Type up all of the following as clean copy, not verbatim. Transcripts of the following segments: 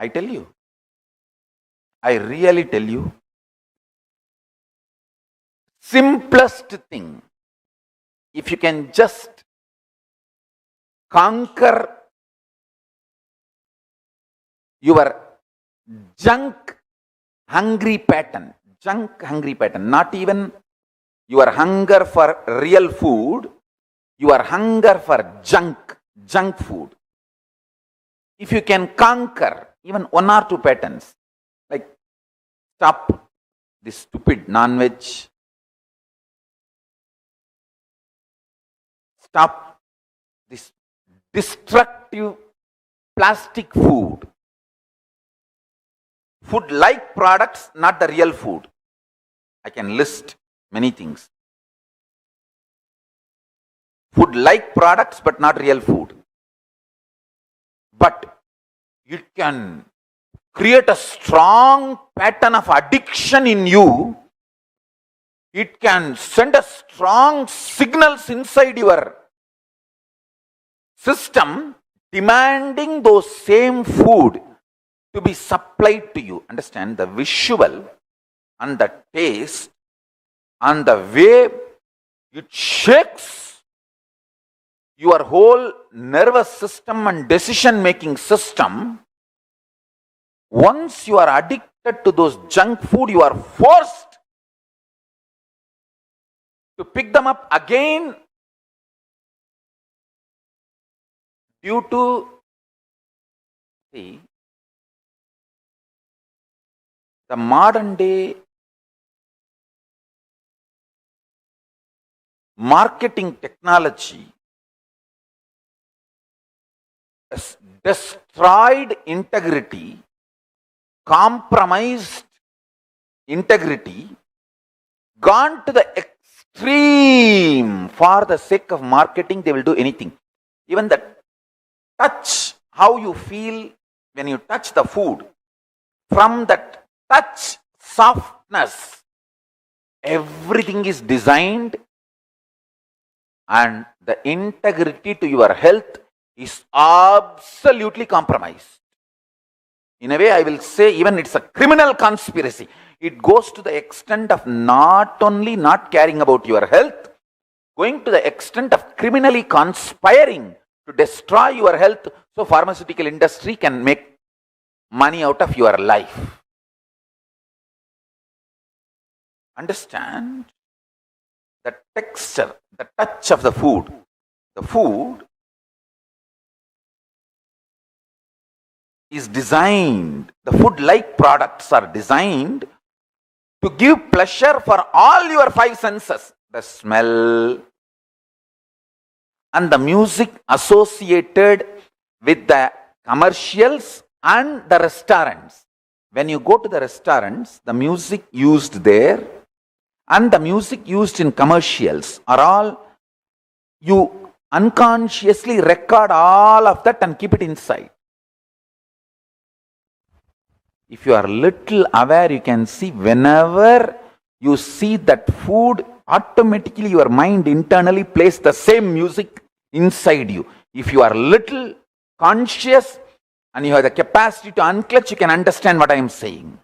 I tell you. I really tell you. Simplest thing. If you can just conquer your junk hungry pattern, not even your hunger for real food, your hunger for junk food. If you can conquer even one or two patterns, like stop this stupid non-veg, stop this destructive plastic food, food-like products, not the real food. I can list many things. Food-like products, but not real food. But it can create a strong pattern of addiction in you. It can send a strong signals inside your system demanding those same food to be supplied to you. Understand, the visual and the taste and the way it shakes your whole nervous system and decision making system. Once you are addicted to those junk food, you are forced to pick them up again due to the modern day marketing technology has destroyed integrity, compromised integrity, gone to the extreme. For the sake of marketing, they will do anything. Even the touch, how you feel when you touch the food, from that touch softness, everything is designed, and the integrity to your health is absolutely compromised. In a way, I will say even it's a criminal conspiracy. It goes to the extent of not only not caring about your health, going to the extent of criminally conspiring to destroy your health so pharmaceutical industry can make money out of your life. Understand the texture, the touch of the food. The food is designed, the food-like products are designed to give pleasure for all your five senses. The smell and the music associated with the commercials and the restaurants. When you go to the restaurants, the music used there and the music used in commercials are all, you unconsciously record all of that and keep it inside. If you are little aware, you can see whenever you see that food, automatically your mind internally plays the same music inside you. If you are little conscious and you have the capacity to unclutch, you can understand what I am saying.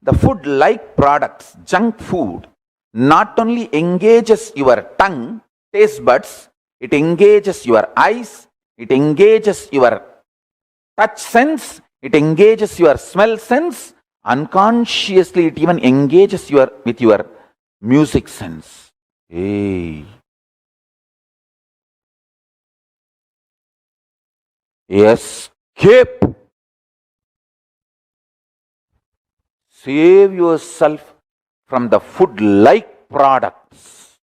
The food-like products, junk food, not only engages your tongue, taste buds, it engages your eyes, it engages your touch sense, it engages your smell sense, unconsciously it even engages with your music sense. Hey. Escape. Save yourself from the food-like products.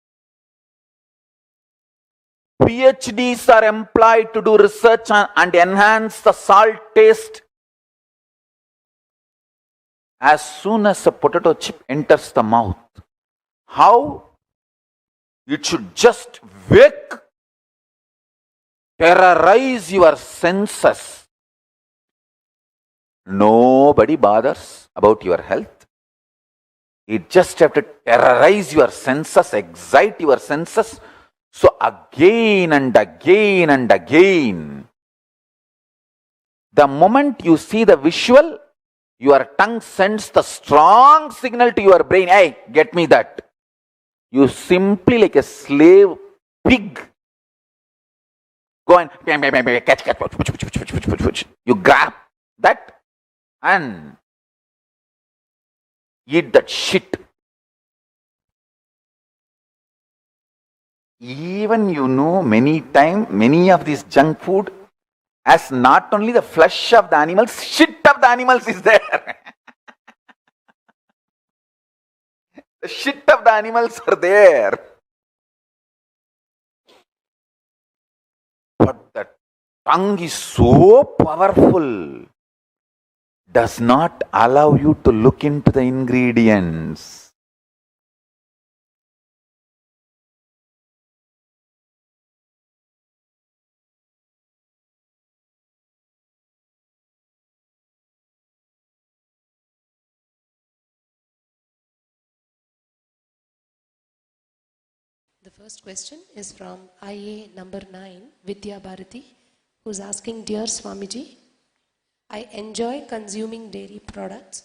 PhDs are employed to do research and enhance the salt taste. As soon as a potato chip enters the mouth, how it should just terrorize your senses. Nobody bothers about your health. It just have to terrorize your senses, excite your senses. So again and again and again, The moment you see the visual, your tongue sends the strong signal to your brain, hey, get me that. You simply, like a slave pig, go and catch. You grab that and eat that shit. Even many of these junk food has not only the flesh of the animals, shit of the animals is there. The shit of the animals are there. But the tongue is so powerful, does not allow you to look into the ingredients. The first question is from IA number 9, Vidya Bharati, who is asking, Dear Swamiji, I enjoy consuming dairy products.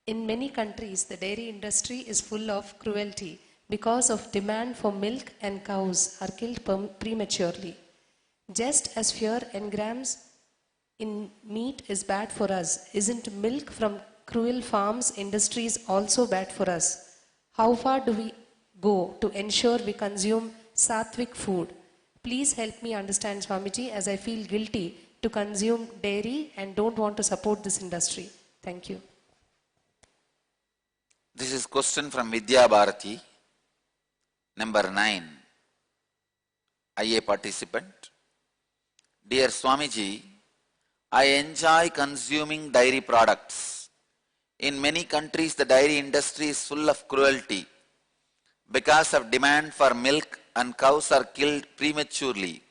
In many countries, the dairy industry is full of cruelty because of demand for milk, and cows are killed prematurely. Just as fewer engrams in meat is bad for us, isn't milk from cruel farms industries also bad for us? How far do we go to ensure we consume sattvic food? Please help me understand, Swamiji, as I feel guilty to consume dairy and don't want to support this industry. Thank you. This is question from Vidya Bharati, number 9, IA participant. Dear Swamiji, I enjoy consuming dairy products. In many countries, the dairy industry is full of cruelty because of demand for milk, and cows are killed prematurely.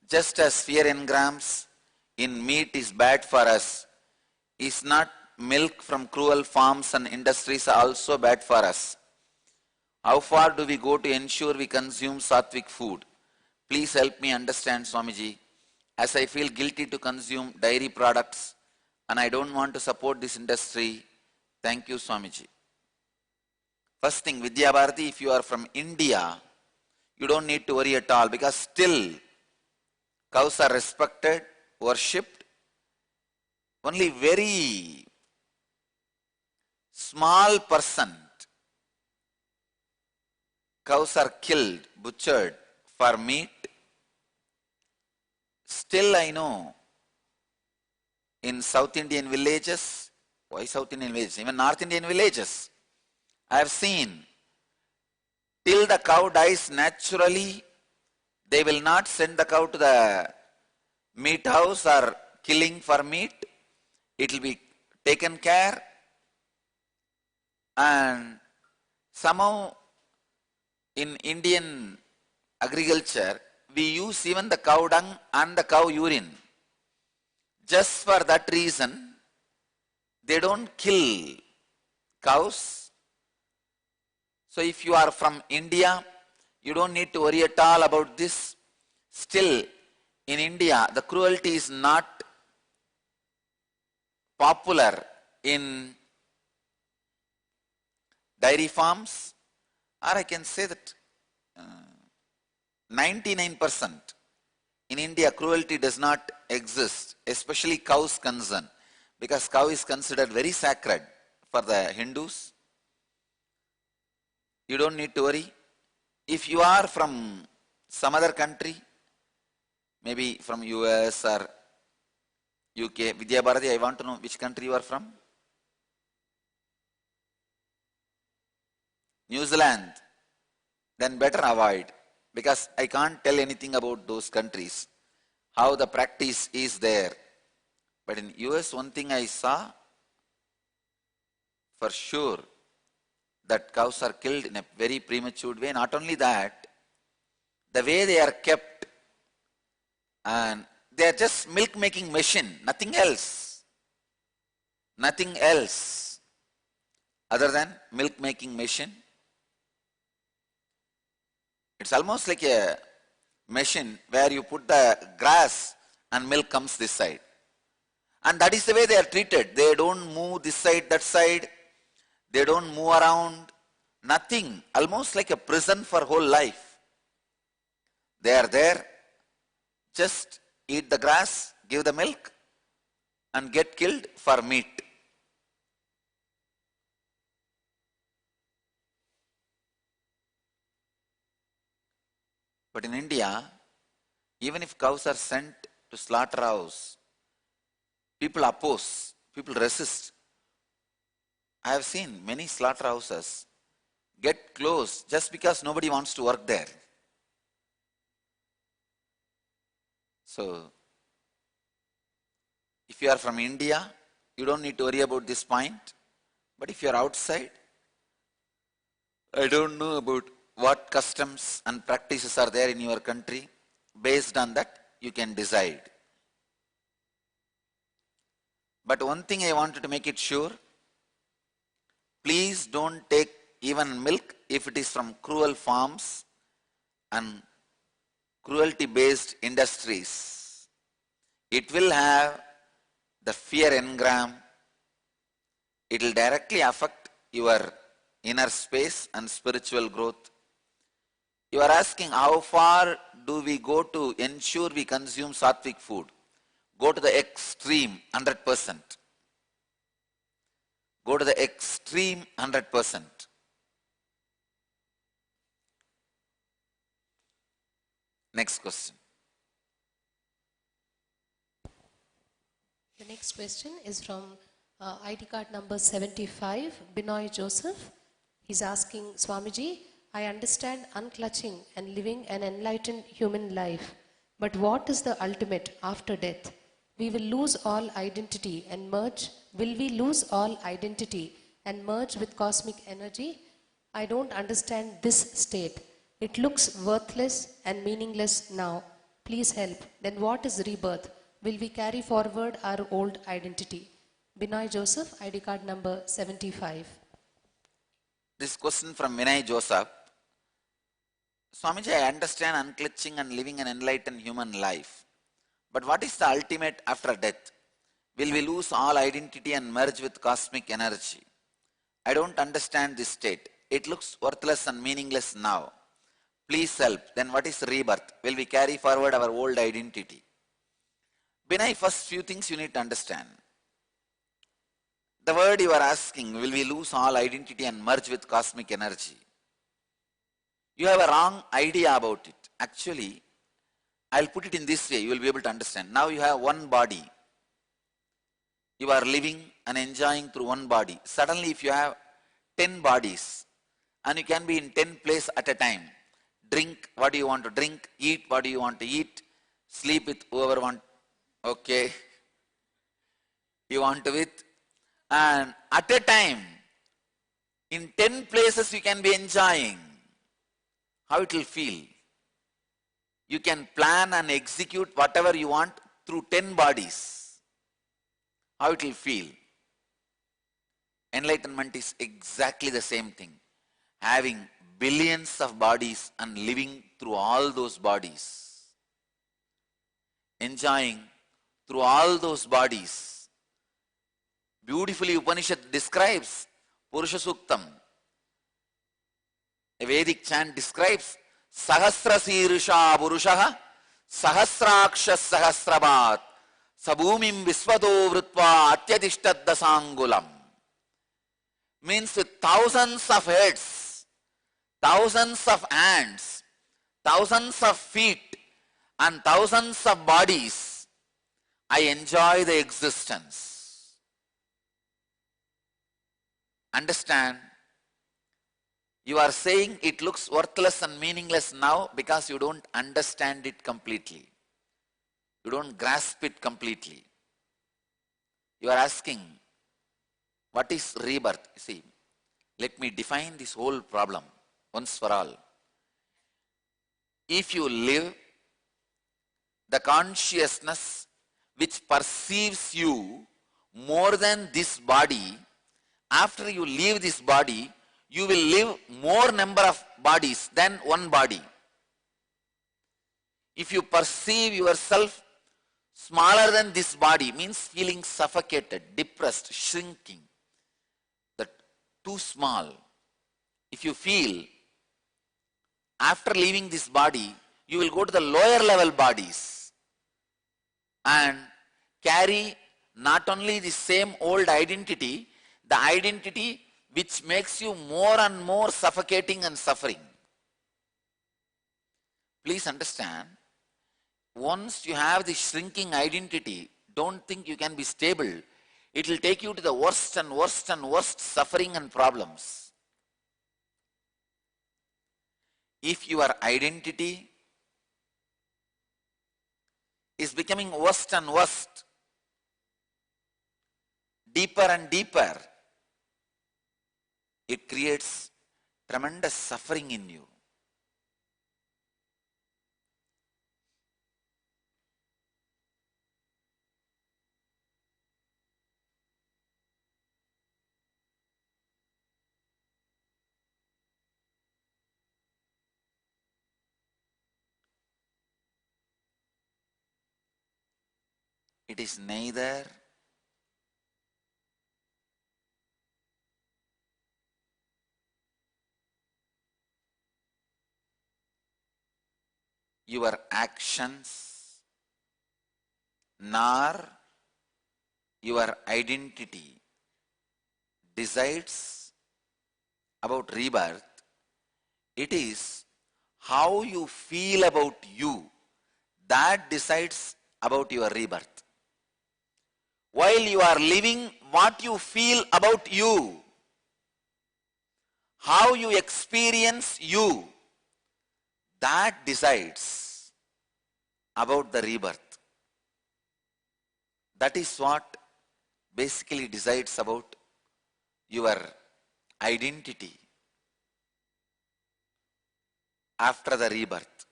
Just as fewer engrams in meat is bad for us, is not milk from cruel farms and industries also bad for us? How far do we go to ensure we consume sattvic food? Please help me understand, Swamiji, as I feel guilty to consume dairy products and I don't want to support this industry. Thank you, Swamiji. First thing, Vidya Bharati, if you are from India, you don't need to worry at all, because still cows are respected, worshipped. Only very small percent cows are killed, butchered for meat. Still I know in South Indian villages, why South Indian villages, even North Indian villages, I have seen, till the cow dies naturally, they will not send the cow to the meat house or killing for meat. It will be taken care, and somehow in Indian agriculture, we use even the cow dung and the cow urine. Just for that reason, they don't kill cows. So if you are from India, you don't need to worry at all about this. Still, in India, the cruelty is not popular in dairy farms, or I can say that 99% in India, cruelty does not exist, especially cows concern, because cow is considered very sacred for the Hindus. You don't need to worry. If you are from some other country, maybe from US or UK, Vidya Bharati, I want to know which country you are from. New Zealand, then better avoid, because I can't tell anything about those countries, how the practice is there. But in US, one thing I saw for sure, that cows are killed in a very premature way. Not only that, the way they are kept, and they are just milk making machine, nothing else. Nothing else other than milk making machine. It's almost like a machine where you put the grass and milk comes this side. And that is the way they are treated. They don't move this side, that side. They don't move around. Nothing. Almost like a prison for whole life. They are there. Just eat the grass, give the milk, and get killed for meat. But in India, even if cows are sent to slaughterhouse, people oppose, people resist. I have seen many slaughterhouses get closed just because nobody wants to work there. So, if you are from India, you don't need to worry about this point. But if you are outside, I don't know about what customs and practices are there in your country. Based on that, you can decide. But one thing I wanted to make it sure, please don't take even milk if it is from cruel farms and cruelty-based industries. It will have the fear engram. It will directly affect your inner space and spiritual growth. You are asking how far do we go to ensure we consume sattvic food? Go to the extreme 100%. Go to the extreme 100%. Next question. The next question is from ID card number 75, Binoy Joseph. He's asking, Swamiji, I understand unclutching and living an enlightened human life, but what is the ultimate after death? We will lose all identity and merge. Will we lose all identity and merge with cosmic energy? I don't understand this state. It looks worthless and meaningless now. Please help. Then what is rebirth? Will we carry forward our old identity? Binoy Joseph, ID card number 75. This question from Vinay Joseph. Swamiji, I understand unclutching and living an enlightened human life. But what is the ultimate after death? Will we lose all identity and merge with cosmic energy? I don't understand this state. It looks worthless and meaningless now. Please help. Then what is rebirth? Will we carry forward our old identity? Binay, first few things you need to understand. The word you are asking, will we lose all identity and merge with cosmic energy? You have a wrong idea about it. Actually, I'll put it in this way, you will be able to understand. Now you have one body. You are living and enjoying through one body. Suddenly if you have 10 bodies and you can be in 10 places at a time, drink what do you want to drink, eat what do you want to eat, sleep with whoever want, okay, you want to with, and at a time, in 10 places you can be enjoying. How it will feel? You can plan and execute whatever you want through 10 bodies. How it will feel? Enlightenment is exactly the same thing. Having billions of bodies and living through all those bodies. Enjoying through all those bodies. Beautifully Upanishad describes Purusha Suktam. A Vedic chant describes Sahasra Sirisha Purushaha Sahasrakshas Sahasrabat Sabhumim Visvato Vrutva Atyadishtad Dasangulam. Means with thousands of heads, thousands of hands, thousands of feet and thousands of bodies, I enjoy the existence. Understand? You are saying it looks worthless and meaningless now because you don't understand it completely. You don't grasp it completely. You are asking, what is rebirth? See, let me define this whole problem once for all. If you live, the consciousness which perceives you more than this body, after you leave this body, you will live more number of bodies than one body. If you perceive yourself Smaller than this body means feeling suffocated, depressed, shrinking. That too small. If you feel after leaving this body, you will go to the lower level bodies and carry not only the same old identity, the identity which makes you more and more suffocating and suffering. Please understand, once you have this shrinking identity, don't think you can be stable. It will take you to the worst and worst and worst suffering and problems. If your identity is becoming worst and worst, deeper and deeper, it creates tremendous suffering in you. It is neither your actions nor your identity decides about rebirth. It is how you feel about you that decides about your rebirth. While you are living, what you feel about you, how you experience you, that decides about the rebirth. That is what basically decides about your identity after the rebirth.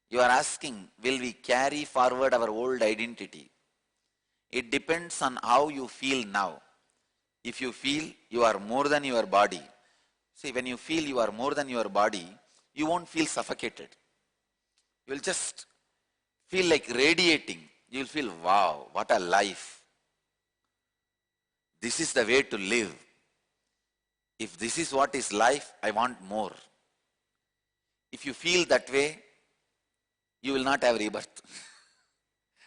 You are asking, will we carry forward our old identity? It depends on how you feel now. If you feel you are more than your body, see, when you feel you are more than your body, you won't feel suffocated. You will just feel like radiating. You will feel, wow, what a life. This is the way to live. If this is what is life, I want more. If you feel that way, you will not have rebirth.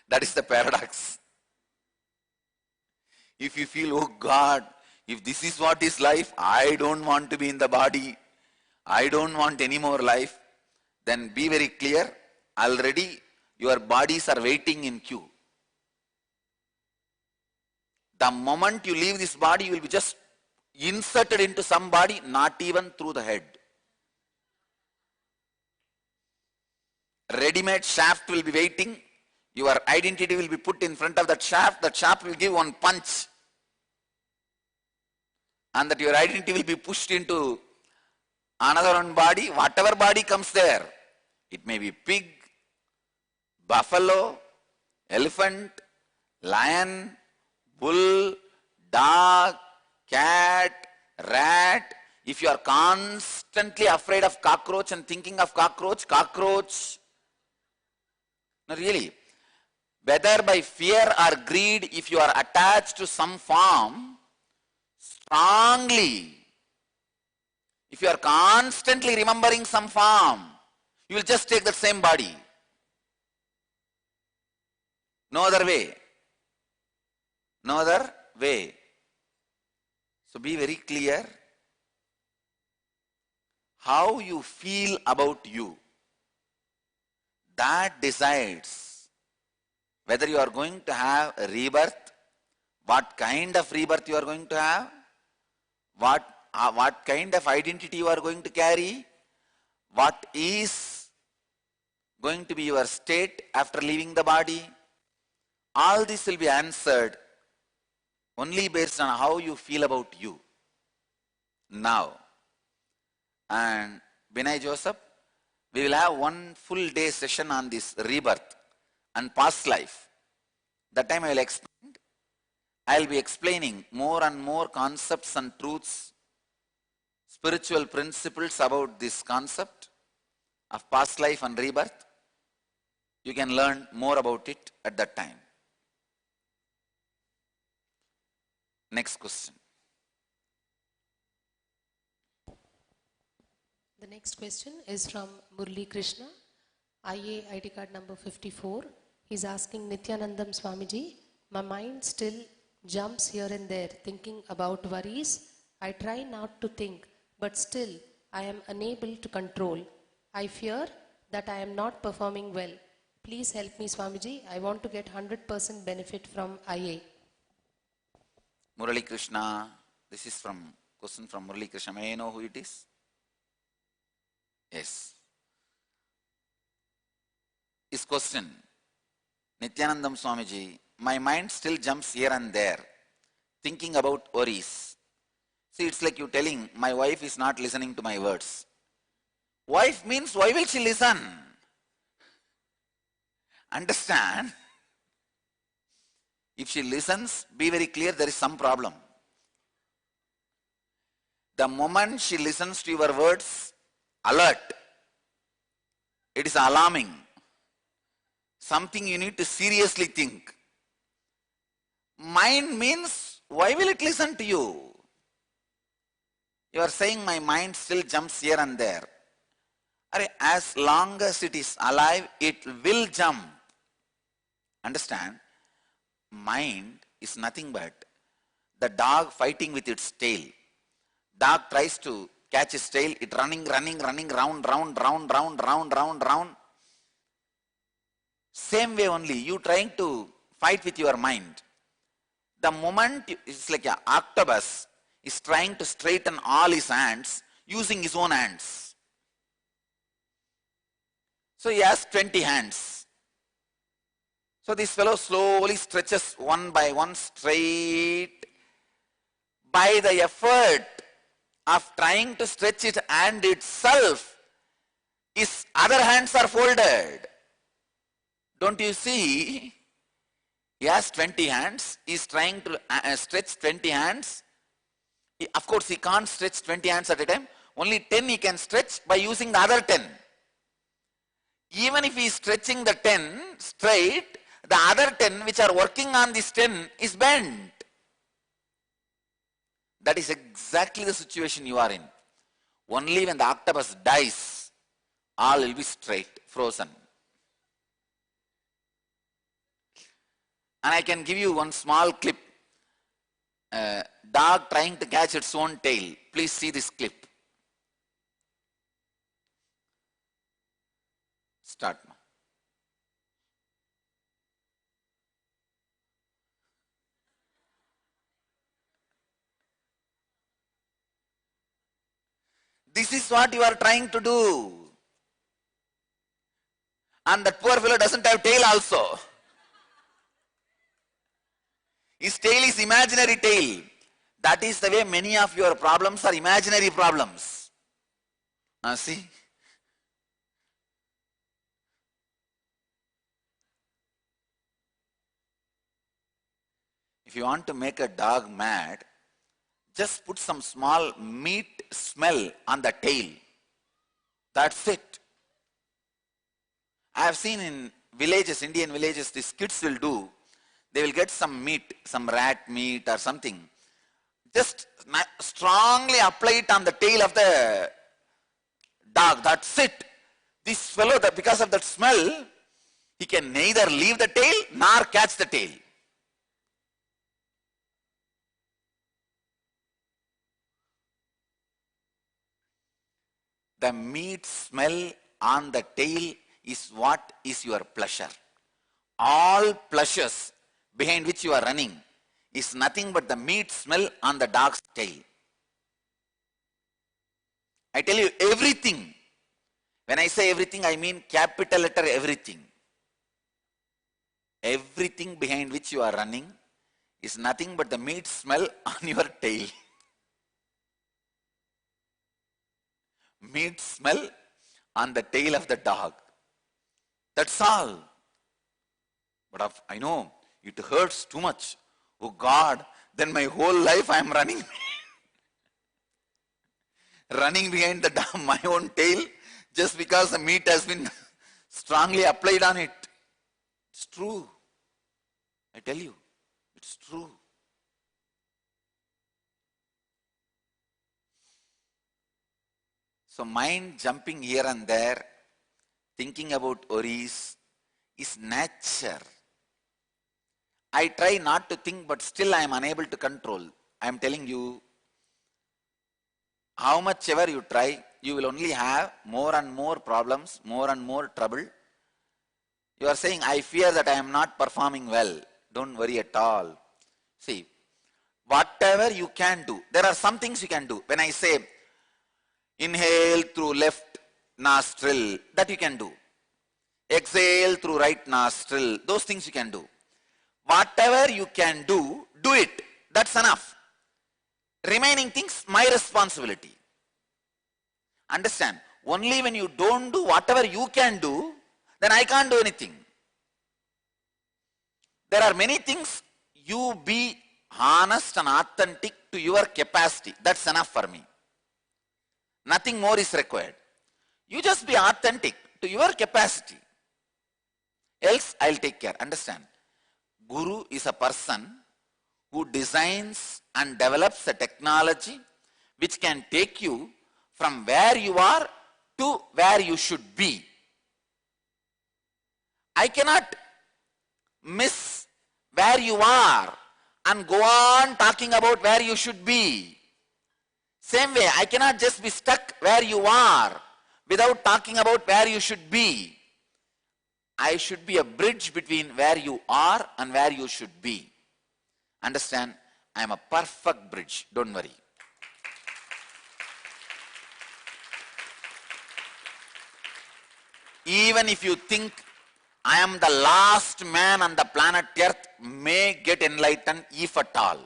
That is the paradox. If you feel, oh God, if this is what is life, I don't want to be in the body, I don't want any more life, then be very clear, already your bodies are waiting in queue. The moment you leave this body, you will be just inserted into some body, not even through the head. Ready-made shaft will be waiting. Your identity will be put in front of that shaft will give one punch. And that your identity will be pushed into another one body, whatever body comes there. It may be pig, buffalo, elephant, lion, bull, dog, cat, rat. If you are constantly afraid of cockroach and thinking of cockroach. No, really. Whether by fear or greed, if you are attached to some form, strongly, if you are constantly remembering some form, you will just take that same body. No other way. No other way. So be very clear. How you feel about you, that decides whether you are going to have a rebirth, what kind of rebirth you are going to have, what kind of identity you are going to carry, what is going to be your state after leaving the body. All this will be answered only based on how you feel about you now. And Binay Joseph, we will have one full day session on this rebirth and past life. That time I will be explaining more and more concepts and truths, spiritual principles about this concept of past life and rebirth. You can learn more about it at that time. Next question. The next question is from Murli Krishna, IA ID card number 54. He's asking Nithyanandam Swamiji, my mind still jumps here and there thinking about worries. I try not to think, but still I am unable to control. I fear that I am not performing well. Please help me, Swamiji. I want to get 100% benefit from IA. Murali Krishna, this is from question from Murali Krishna. May I know who it is? Yes. His question, Nithyanandam Swamiji, my mind still jumps here and there, thinking about worries. See, it's like you telling, my wife is not listening to my words. Wife means, why will she listen? Understand? If she listens, be very clear, there is some problem. The moment she listens to your words, alert. It is alarming. Something you need to seriously think. Mind means, why will it listen to you? You are saying my mind still jumps here and there. As long as it is alive, it will jump. Understand? Mind is nothing but the dog fighting with its tail. Dog tries to catch its tail, it running, round. Same way only, you trying to fight with your mind. The moment, it's like an octopus is trying to straighten all his hands using his own hands. So he has 20 hands. So this fellow slowly stretches one by one straight. By the effort of trying to stretch it hand itself, his other hands are folded. Don't you see? He has 20 hands. He is trying to stretch 20 hands. Of course, he can't stretch 20 hands at a time. Only 10 he can stretch by using the other 10. Even if he is stretching the 10 straight, the other 10 which are working on this 10 is bent. That is exactly the situation you are in. Only when the octopus dies, all will be straight, frozen. And I can give you one small clip. Dog trying to catch its own tail. Please see this clip. Start now. This is what you are trying to do. And that poor fellow doesn't have tail also. His tail is imaginary tail. That is the way many of your problems are imaginary problems. See? If you want to make a dog mad, just put some small meat smell on the tail. That's it. I have seen in villages, Indian villages, these kids will do. They will get some meat, some rat meat or something. Just strongly apply it on the tail of the dog. That's it. This fellow, because of that smell, he can neither leave the tail nor catch the tail. The meat smell on the tail is what is your pleasure. All pleasures behind which you are running is nothing but the meat smell on the dog's tail. I tell you, everything. When I say everything, I mean capital letter everything. Everything behind which you are running is nothing but the meat smell on your tail. Meat smell on the tail of the dog. That's all. But I know it hurts too much. Oh God, then my whole life I am running. Running behind the dog, my own tail, just because the meat has been strongly applied on it. It's true. I tell you, it's true. So mind jumping here and there, thinking about worries, is nature. I try not to think, but still I am unable to control. I am telling you, how much ever you try, you will only have more and more problems, more and more trouble. You are saying, I fear that I am not performing well. Don't worry at all. See, whatever you can do, there are some things you can do. When I say, inhale through left nostril, that you can do. Exhale through right nostril, those things you can do. Whatever you can do, do it. That's enough. Remaining things, my responsibility. Understand? Only when you don't do whatever you can do, then I can't do anything. There are many things, you be honest and authentic to your capacity. That's enough for me. Nothing more is required. You just be authentic to your capacity. Else, I'll take care. Understand? Guru is a person who designs and develops a technology which can take you from where you are to where you should be. I cannot miss where you are and go on talking about where you should be. Same way, I cannot just be stuck where you are without talking about where you should be. I should be a bridge between where you are and where you should be. Understand? I am a perfect bridge. Don't worry. Even if you think I am the last man on the planet Earth, may get enlightened if at all.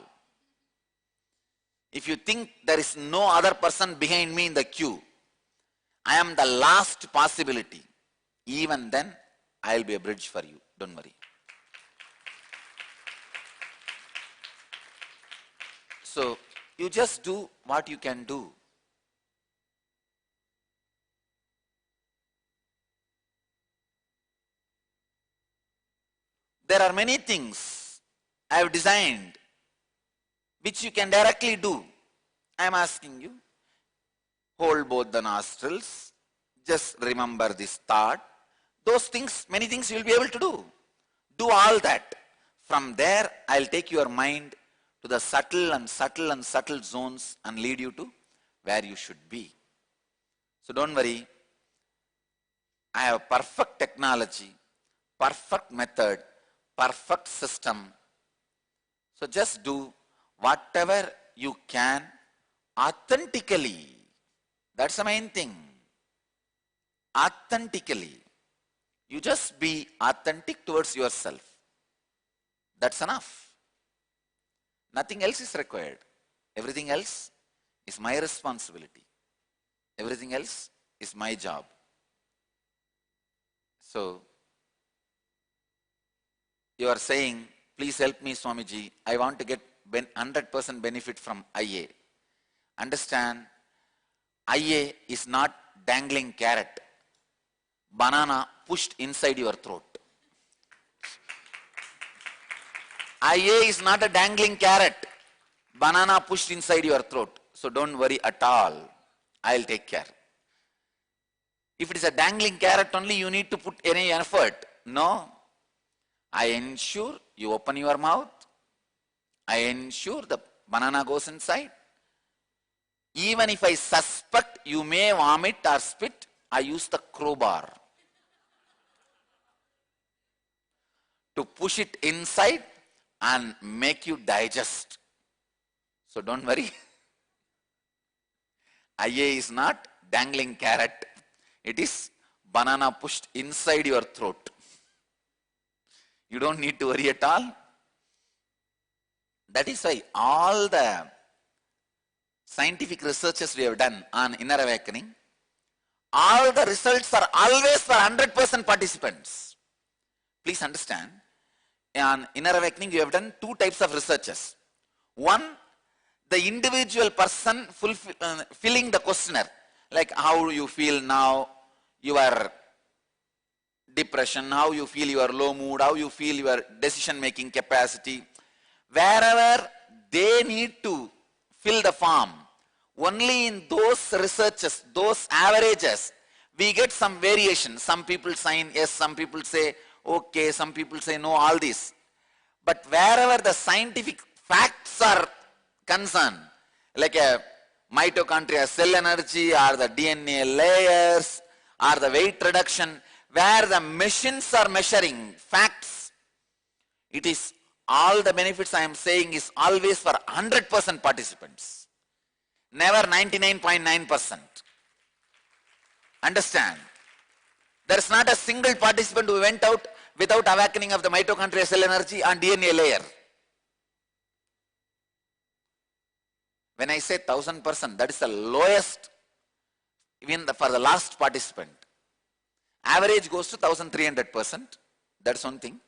If you think there is no other person behind me in the queue, I am the last possibility. Even then, I will be a bridge for you. Don't worry. So, you just do what you can do. There are many things I have designed which you can directly do. I am asking you, hold both the nostrils, just remember this thought. Those things, many things you will be able to do. Do all that. From there, I will take your mind to the subtle and subtle and subtle zones and lead you to where you should be. So don't worry. I have perfect technology, perfect method, perfect system. So just do whatever you can authentically. That's the main thing. Authentically. You just be authentic towards yourself. That's enough. Nothing else is required. Everything else is my responsibility. Everything else is my job. So, you are saying, please help me, Swamiji. I want to get 100% benefit from IA. Understand, IA is not dangling carrot. Banana pushed inside your throat. IA is not a dangling carrot. Banana pushed inside your throat. So don't worry at all. I'll take care. If it is a dangling carrot only, you need to put any effort. No. I ensure you open your mouth. I ensure the banana goes inside. Even if I suspect you may vomit or spit, I use the crowbar to push it inside and make you digest. So don't worry. IA is not dangling carrot. It is banana pushed inside your throat. You don't need to worry at all. That is why all the scientific researches we have done on inner awakening, all the results are always for 100% participants. Please understand, on inner awakening you have done two types of researches. One, the individual person filling the questionnaire, like how you feel now, your depression, how you feel your low mood, how you feel your decision making capacity. Wherever they need to fill the form, only in those researches, those averages, we get some variation. Some people sign yes, some people say okay, some people say no, all this. But wherever the scientific facts are concerned, like a mitochondria cell energy or the DNA layers or the weight reduction, where the machines are measuring facts, it is all the benefits I am saying is always for 100% participants, never 99.9%. Understand? There is not a single participant who went out without awakening of the mitochondrial cell energy and DNA layer. When I say 1000%, that is the lowest even for the last participant. Average goes to 1300%. That's one thing.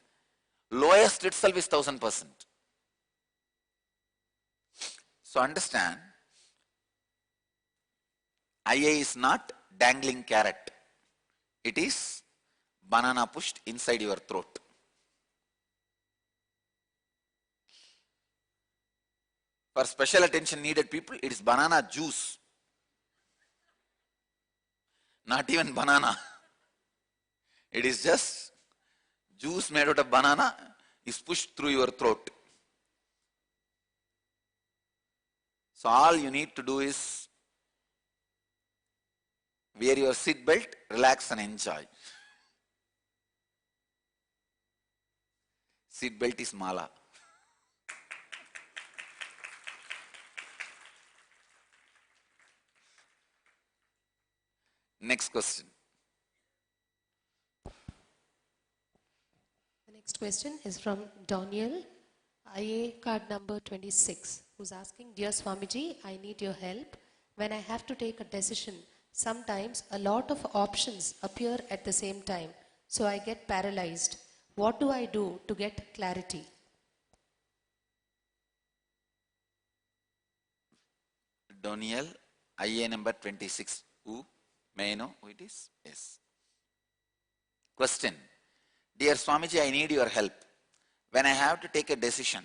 Lowest itself is 1000%. So understand, IA is not dangling carrot. It is banana pushed inside your throat. For special attention needed people, it is banana juice. Not even banana. It is just juice made out of banana is pushed through your throat. So all you need to do is wear your seat belt, relax and enjoy. Seat belt is mala. Next question. The next question is from Daniel, IA card number 26, who's asking, Dear Swamiji, I need your help. When I have to take a decision, sometimes a lot of options appear at the same time, so I get paralyzed. What do I do to get clarity? Daniel, IA number 26. Who? May I know who it is? Yes. Question. Dear Swamiji, I need your help. When I have to take a decision,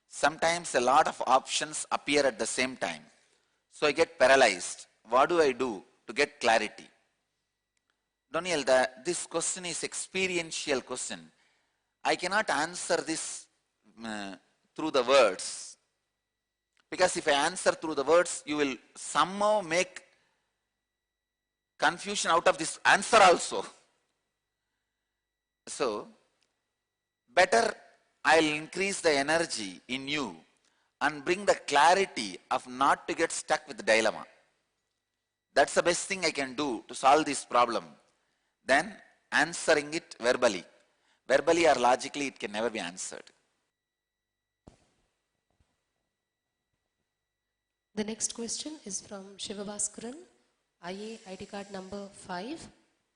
sometimes a lot of options appear at the same time, so I get paralyzed. What do I do to get clarity? Daniel, this question is experiential question. I cannot answer this through the words, because if I answer through the words, you will somehow make confusion out of this answer also. So, better I'll increase the energy in you and bring the clarity of not to get stuck with the dilemma. That's the best thing I can do to solve this problem. Then answering it verbally. Verbally or logically, it can never be answered. The next question is from Shivavaskaran, IA ID card number 5.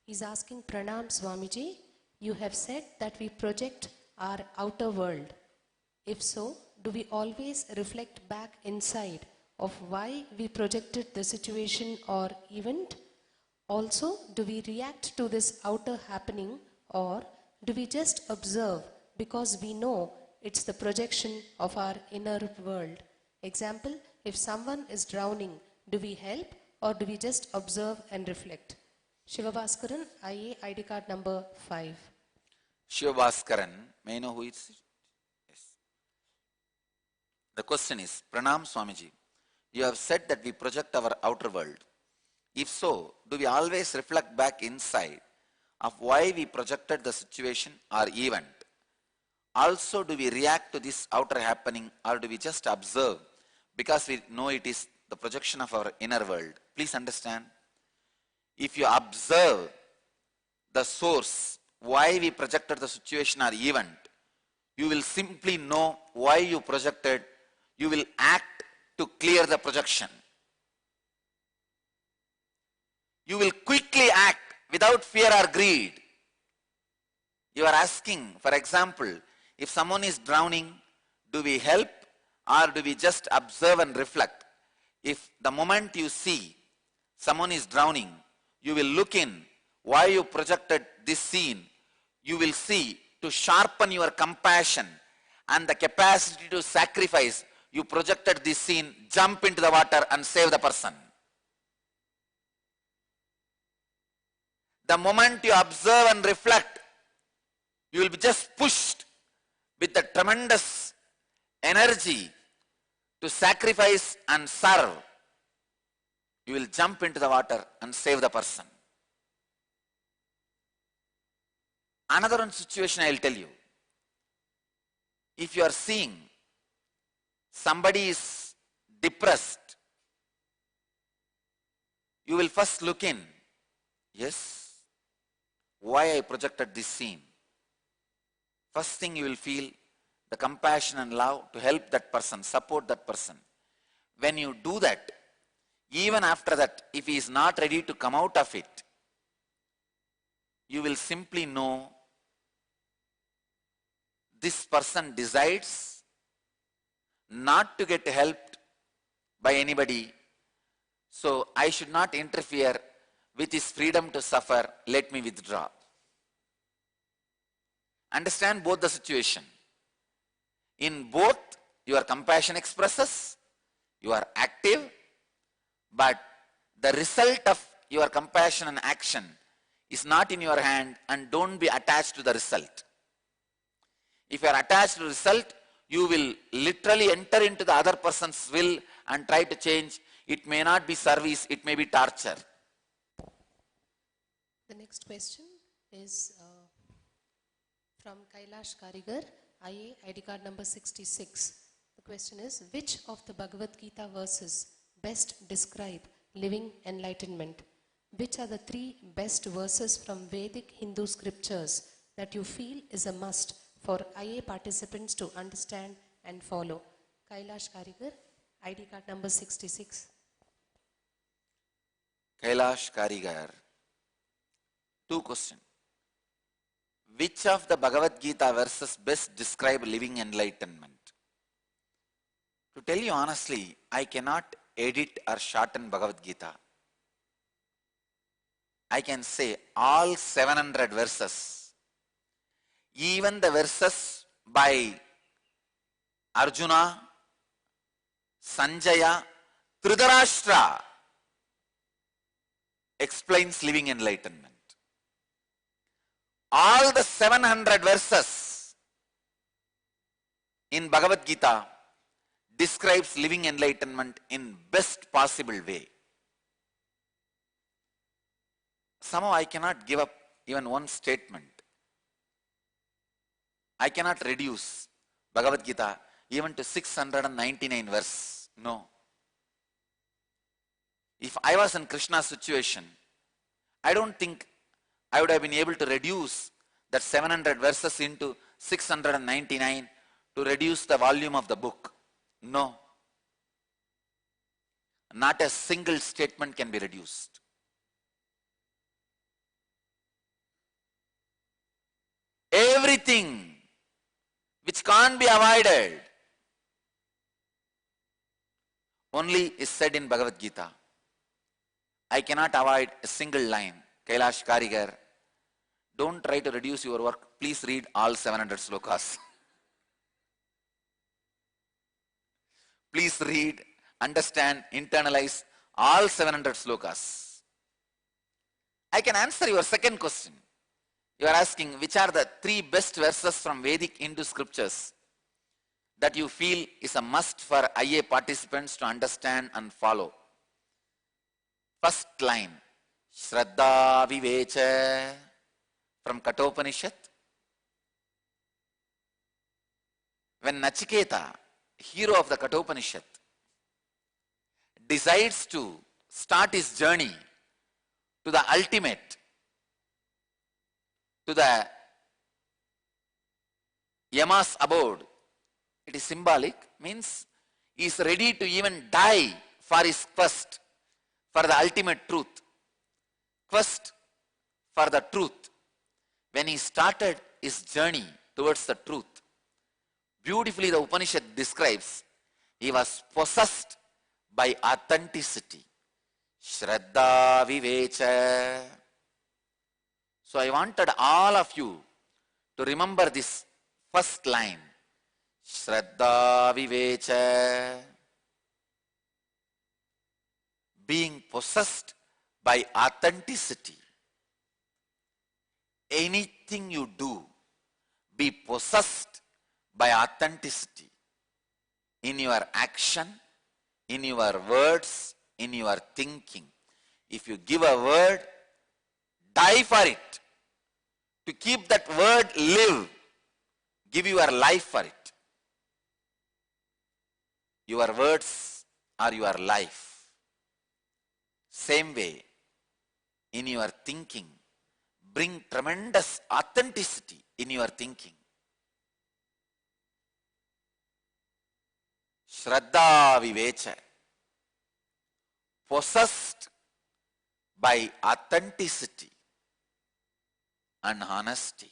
He's asking, Pranam Swamiji, you have said that we project our outer world. If so, do we always reflect back inside of why we projected the situation or event? Also, do we react to this outer happening, or do we just observe because we know it's the projection of our inner world? Example, if someone is drowning, do we help or do we just observe and reflect? Shivavaskaran, IA ID card number 5. Shivavaskaran, may I know who it is? Yes. The question is, Pranam Swamiji, you have said that we project our outer world. If so, do we always reflect back inside of why we projected the situation or event? Also, do we react to this outer happening or do we just observe because we know it is the projection of our inner world? Please understand, if you observe the source, why we projected the situation or event, you will simply know why you projected. You will act to clear the projection. You will quickly act without fear or greed. You are asking, for example, if someone is drowning, do we help or do we just observe and reflect? If the moment you see someone is drowning, you will look in why you projected this scene. you will see, to sharpen your compassion and the capacity to sacrifice, you projected this scene, jump into the water and save the person. The moment you observe and reflect, you will be just pushed with the tremendous energy to sacrifice and serve. You will jump into the water and save the person. Another one situation I will tell you. If you are seeing somebody is depressed, you will first look in. Yes, why I projected this scene? First thing you will feel the compassion and love to help that person, support that person. When you do that, even after that, if he is not ready to come out of it, you will simply know this person decides not to get helped by anybody, so I should not interfere with his freedom to suffer, let me withdraw. Understand both the situation. In both, your compassion expresses, you are active, but the result of your compassion and action is not in your hand, and don't be attached to the result. If you are attached to the result, you will literally enter into the other person's will and try to change. It may not be service, it may be torture. The next question is from Kailash Karigar, IA ID card number 66. The question is, which of the Bhagavad Gita verses best describe living enlightenment? Which are the 3 best verses from Vedic Hindu scriptures that you feel is a must for IA participants to understand and follow? Kailash Karigar, ID card number 66. Kailash Karigar, 2 questions. Which of the Bhagavad Gita verses best describe living enlightenment? To tell you honestly, I cannot edit or shorten Bhagavad Gita. I can say all 700 verses, even the verses by Arjuna, Sanjaya, Dhritarashtra explains living enlightenment. All the 700 verses in Bhagavad Gita describes living enlightenment in best possible way. Somehow I cannot give up even one statement. I cannot reduce Bhagavad Gita even to 699 verse. No. If I was in Krishna's situation, I don't think I would have been able to reduce that 700 verses into 699 to reduce the volume of the book. No. Not a single statement can be reduced. Everything which can't be avoided only is said in Bhagavad Gita. I cannot avoid a single line. Kailash Karigar, don't try to reduce your work. Please read all 700 slokas. Please read, understand, internalize all 700 slokas. I can answer your second question. You are asking which are the 3 best verses from Vedic Hindu scriptures that you feel is a must for IA participants to understand and follow. First line, Shraddha Vivecha from Kathopanishad. When Nachiketa, hero of the Kathopanishad, decides to start his journey to the ultimate, to the Yama's abode, it is symbolic, means he is ready to even die for his quest for the ultimate truth. Quest for the truth. When he started his journey towards the truth, beautifully the Upanishad describes, he was possessed by authenticity. Shraddha Vivecha. So I wanted all of you to remember this first line, Shraddha Vivecha, being possessed by authenticity. Anything you do, be possessed by authenticity in your action, in your words, in your thinking. If you give a word, die for it. To keep that word live, give your life for it. Your words are your life. Same way, in your thinking, bring tremendous authenticity in your thinking. Shraddha Vivecha, possessed by authenticity and honesty.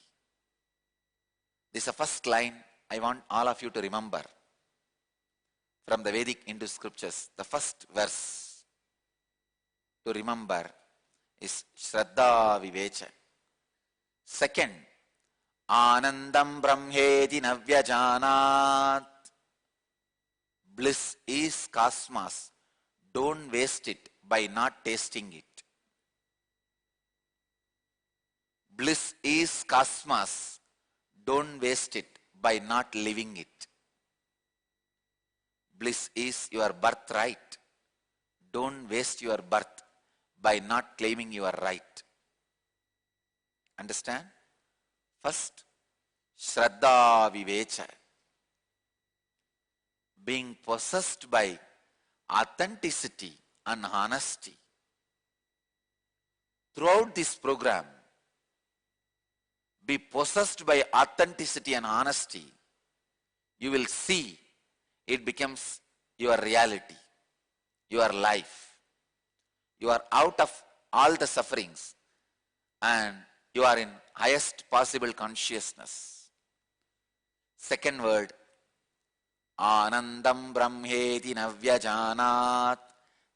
This is the first line I want all of you to remember from the Vedic Hindu scriptures. The first verse to remember is Shraddha Vivecha. Second, Anandam Brahmeti Navyajanat. Bliss is cosmos. Don't waste it by not tasting it. Bliss is cosmos. Don't waste it by not living it. Bliss is your birthright. Don't waste your birth by not claiming your right. Understand? First, Shraddha Vivecha, being possessed by authenticity and honesty. Throughout this program, be possessed by authenticity and honesty. You will see it becomes your reality, your life. You are out of all the sufferings and you are in highest possible consciousness. Second word, Anandam Brahmeti Navyajanat.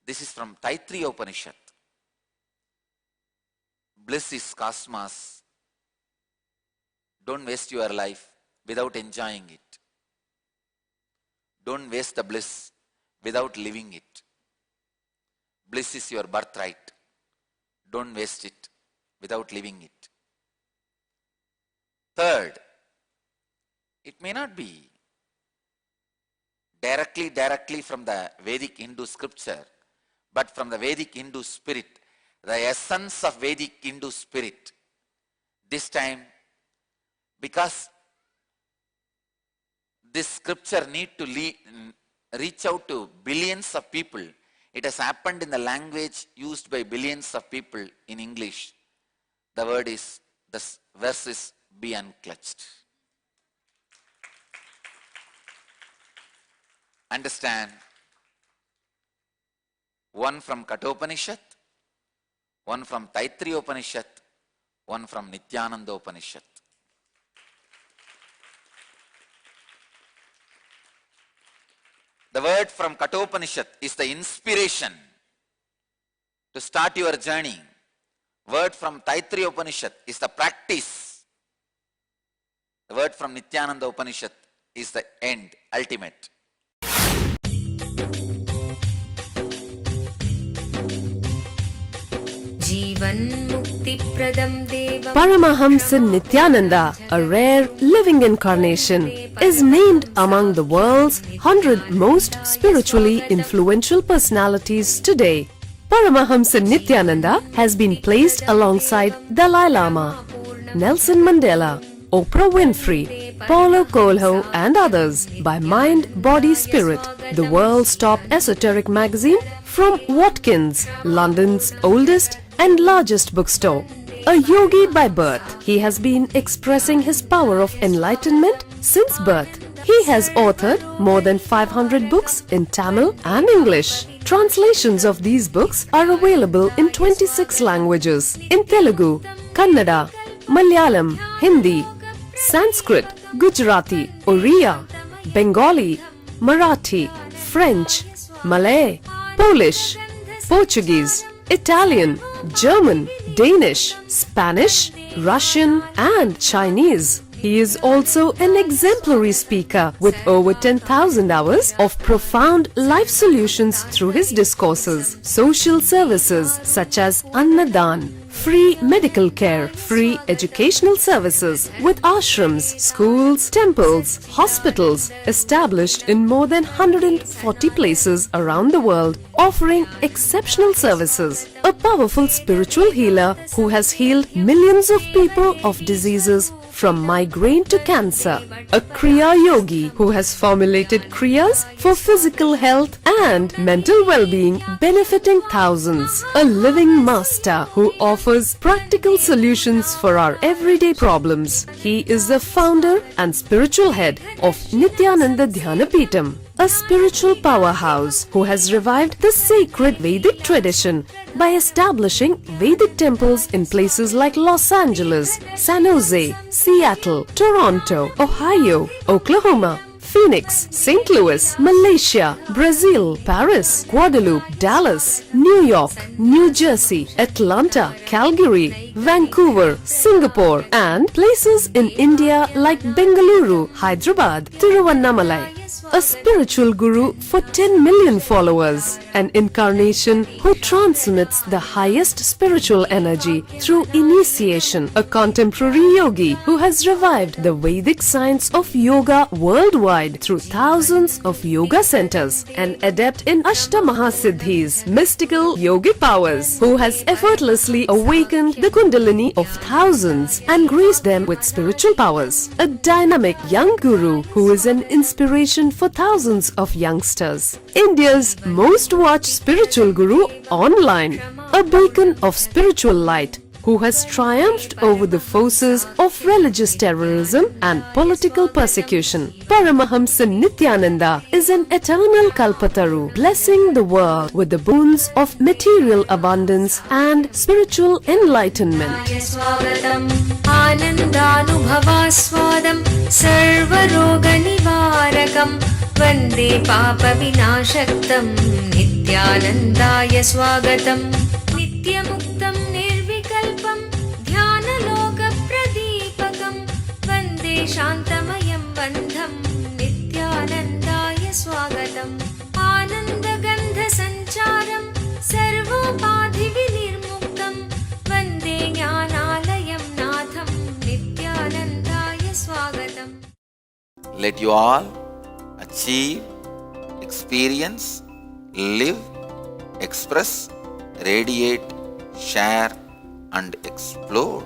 This is from Taittiriya Upanishad. Bliss is cosmos. Don't waste your life without enjoying it. Don't waste the bliss without living it. Bliss is your birthright. Don't waste it without living it. Third, it may not be directly from the Vedic Hindu scripture, but from the Vedic Hindu spirit, the essence of Vedic Hindu spirit. This time, because this scripture need to reach out to billions of people, it has happened in the language used by billions of people in English. The word is, the verse is, be unclutched. Understand? One from Kathopanishad, one from Taittiriya Upanishad, one from Nithyananda Upanishad. The word from Kathopanishad is the inspiration to start your journey. Word from Taittiriya Upanishad is the practice. The word from Nithyananda Upanishad is the end, ultimate. Paramahamsa Nithyananda, a rare living incarnation, is named among the world's 100 most spiritually influential personalities today. Paramahamsa Nithyananda has been placed alongside Dalai Lama, Nelson Mandela, Oprah Winfrey, Paulo Coelho and others by Mind, Body, Spirit, the world's top esoteric magazine from Watkins, London's oldest and largest bookstore. A yogi by birth, he has been expressing his power of enlightenment since birth. He has authored more than 500 books in Tamil and English. Translations of these books are available in 26 languages in Telugu, Kannada, Malayalam, Hindi, Sanskrit, Gujarati, Oriya, Bengali, Marathi, French, Malay, Polish, Portuguese, Italian, German, Danish, Spanish, Russian and Chinese. He is also an exemplary speaker with over 10,000 hours of profound life solutions through his discourses. Social services such as Annadan, free medical care, free educational services with ashrams, schools, temples, hospitals established in more than 140 places around the world, offering exceptional services. A powerful spiritual healer who has healed millions of people of diseases from migraine to cancer. A Kriya Yogi who has formulated Kriyas for physical health and mental well-being, benefiting thousands. A living master who offers practical solutions for our everyday problems. He is the founder and spiritual head of Nithyananda Dhanapeetham, a spiritual powerhouse who has revived the sacred Vedic tradition by establishing Vedic temples in places like Los Angeles, San Jose, Seattle, Toronto, Ohio, Oklahoma, Phoenix, St. Louis, Malaysia, Brazil, Paris, Guadeloupe, Dallas, New York, New Jersey, Atlanta, Calgary, Vancouver, Singapore, and places in India like Bengaluru, Hyderabad, Tiruvannamalai. A spiritual guru for 10 million followers, an incarnation who transmits the highest spiritual energy through initiation, a contemporary yogi who has revived the Vedic science of yoga worldwide through thousands of yoga centers, an adept in Ashtamahasiddhis, mystical yogic powers, who has effortlessly awakened the Kundalini of thousands and graced them with spiritual powers, a dynamic young guru who is an inspiration for thousands of youngsters, India's most watched spiritual guru online, a beacon of spiritual light who has triumphed over the forces of religious terrorism and political persecution. Paramahamsa Nithyananda is an eternal Kalpataru, blessing the world with the boons of material abundance and spiritual enlightenment. आनन्दानुभवास्वादं सर्वरोगनिवारकं वन्दे पापविनाशक्तं नित्यानन्दाय स्वागतं नित्यमुक्तं निर्विकल्पं ध्यानलोकप्रदीपकं वन्दे शान्तमयं बन्धं नित्यानन्दाय स्वागतम् आनन्दगन्धसञ्चारं सर्वोपाधिविनिर्मुक्तं वन्दे ज्ञानालयं नाथं नित्यानन्दाय स्वागतम्. Let you all achieve, experience, live, express, radiate, share and explode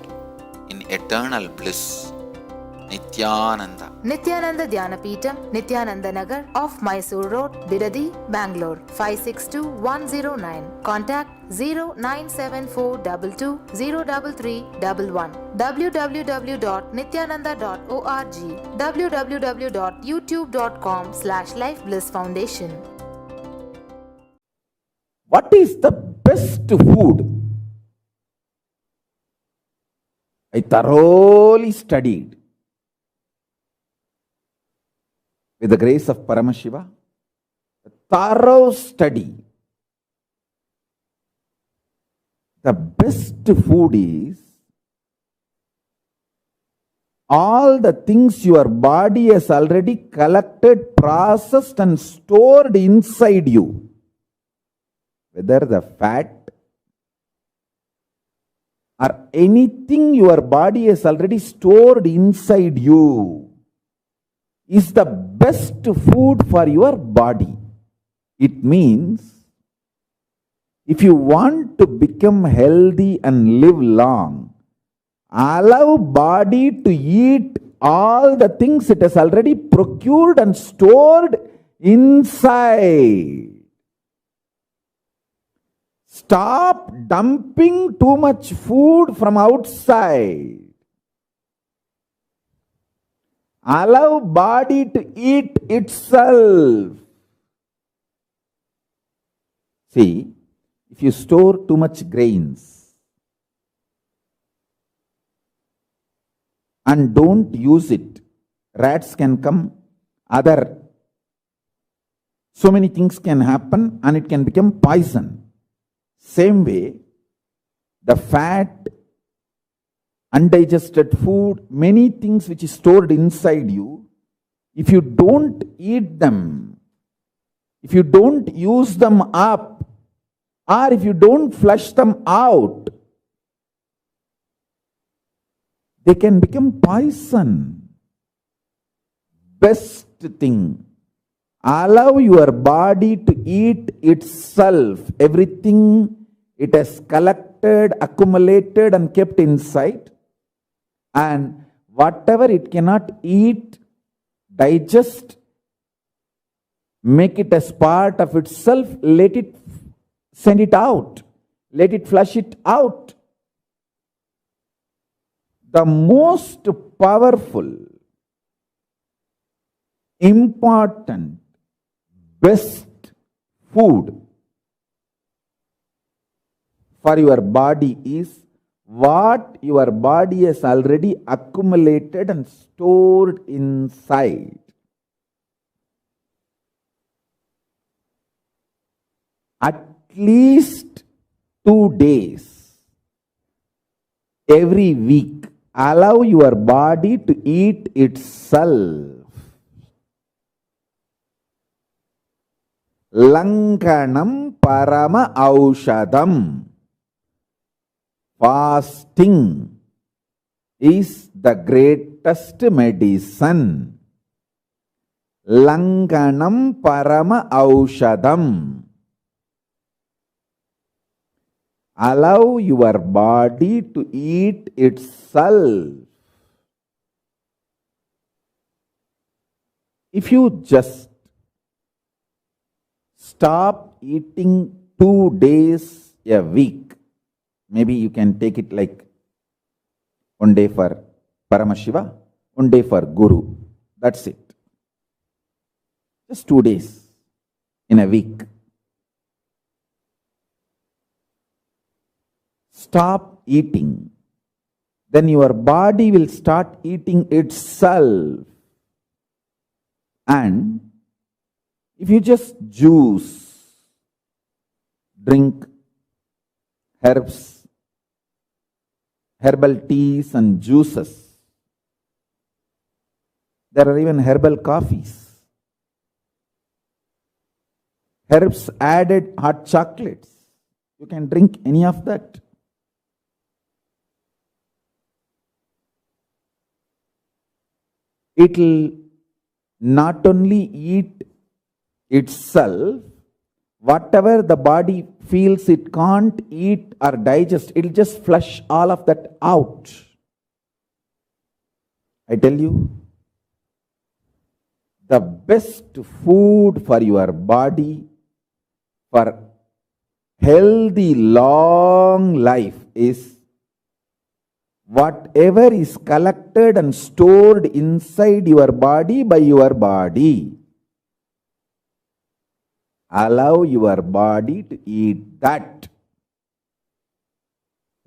in eternal bliss. Nithyananda. Nithyananda Dhanapeetham, Nithyananda Nagar off Mysore Road, Bidadi, Bangalore 562109. Contact 0974220331. www.nithyananda.org. www.youtube.com/lifeblissfoundation. What is the best food? I thoroughly studied with the grace of Paramashiva, a thorough study. The best food is all the things your body has already collected, processed and stored inside you. Whether the fat or anything your body has already stored inside you is the best food for your body. It means if you want to become healthy and live long, allow body to eat all the things it has already procured and stored inside. Stop dumping too much food from outside. Allow body to eat itself. See, if you store too much grains and don't use it, rats can come, so many things can happen and it can become poison. Same way, the fat, undigested food, many things which is stored inside you, if you don't eat them, if you don't use them up, or if you don't flush them out, they can become poison. Best thing, allow your body to eat itself. Everything it has collected, accumulated and kept inside, and whatever it cannot eat, digest, make it as part of itself, let it send it out, let it flush it out. The most powerful, important, best food for your body is what your body has already accumulated and stored inside. At least 2 days every week, allow your body to eat itself. Lankanam parama aushadam. Fasting is the greatest medicine. Lankanam parama aushadam. Allow your body to eat itself. If you just stop eating 2 days a week, maybe you can take it like 1 day for Paramashiva, 1 day for Guru. That's it. Just 2 days in a week. Stop eating. Then your body will start eating itself. And if you just juice, drink herbs, herbal teas and juices, there are even herbal coffees, herbs added hot chocolates, you can drink any of that. It will not only eat itself, whatever the body feels it can't eat or digest, it will just flush all of that out. I tell you, the best food for your body, for healthy long life, is whatever is collected and stored inside your body by your body. Allow your body to eat that.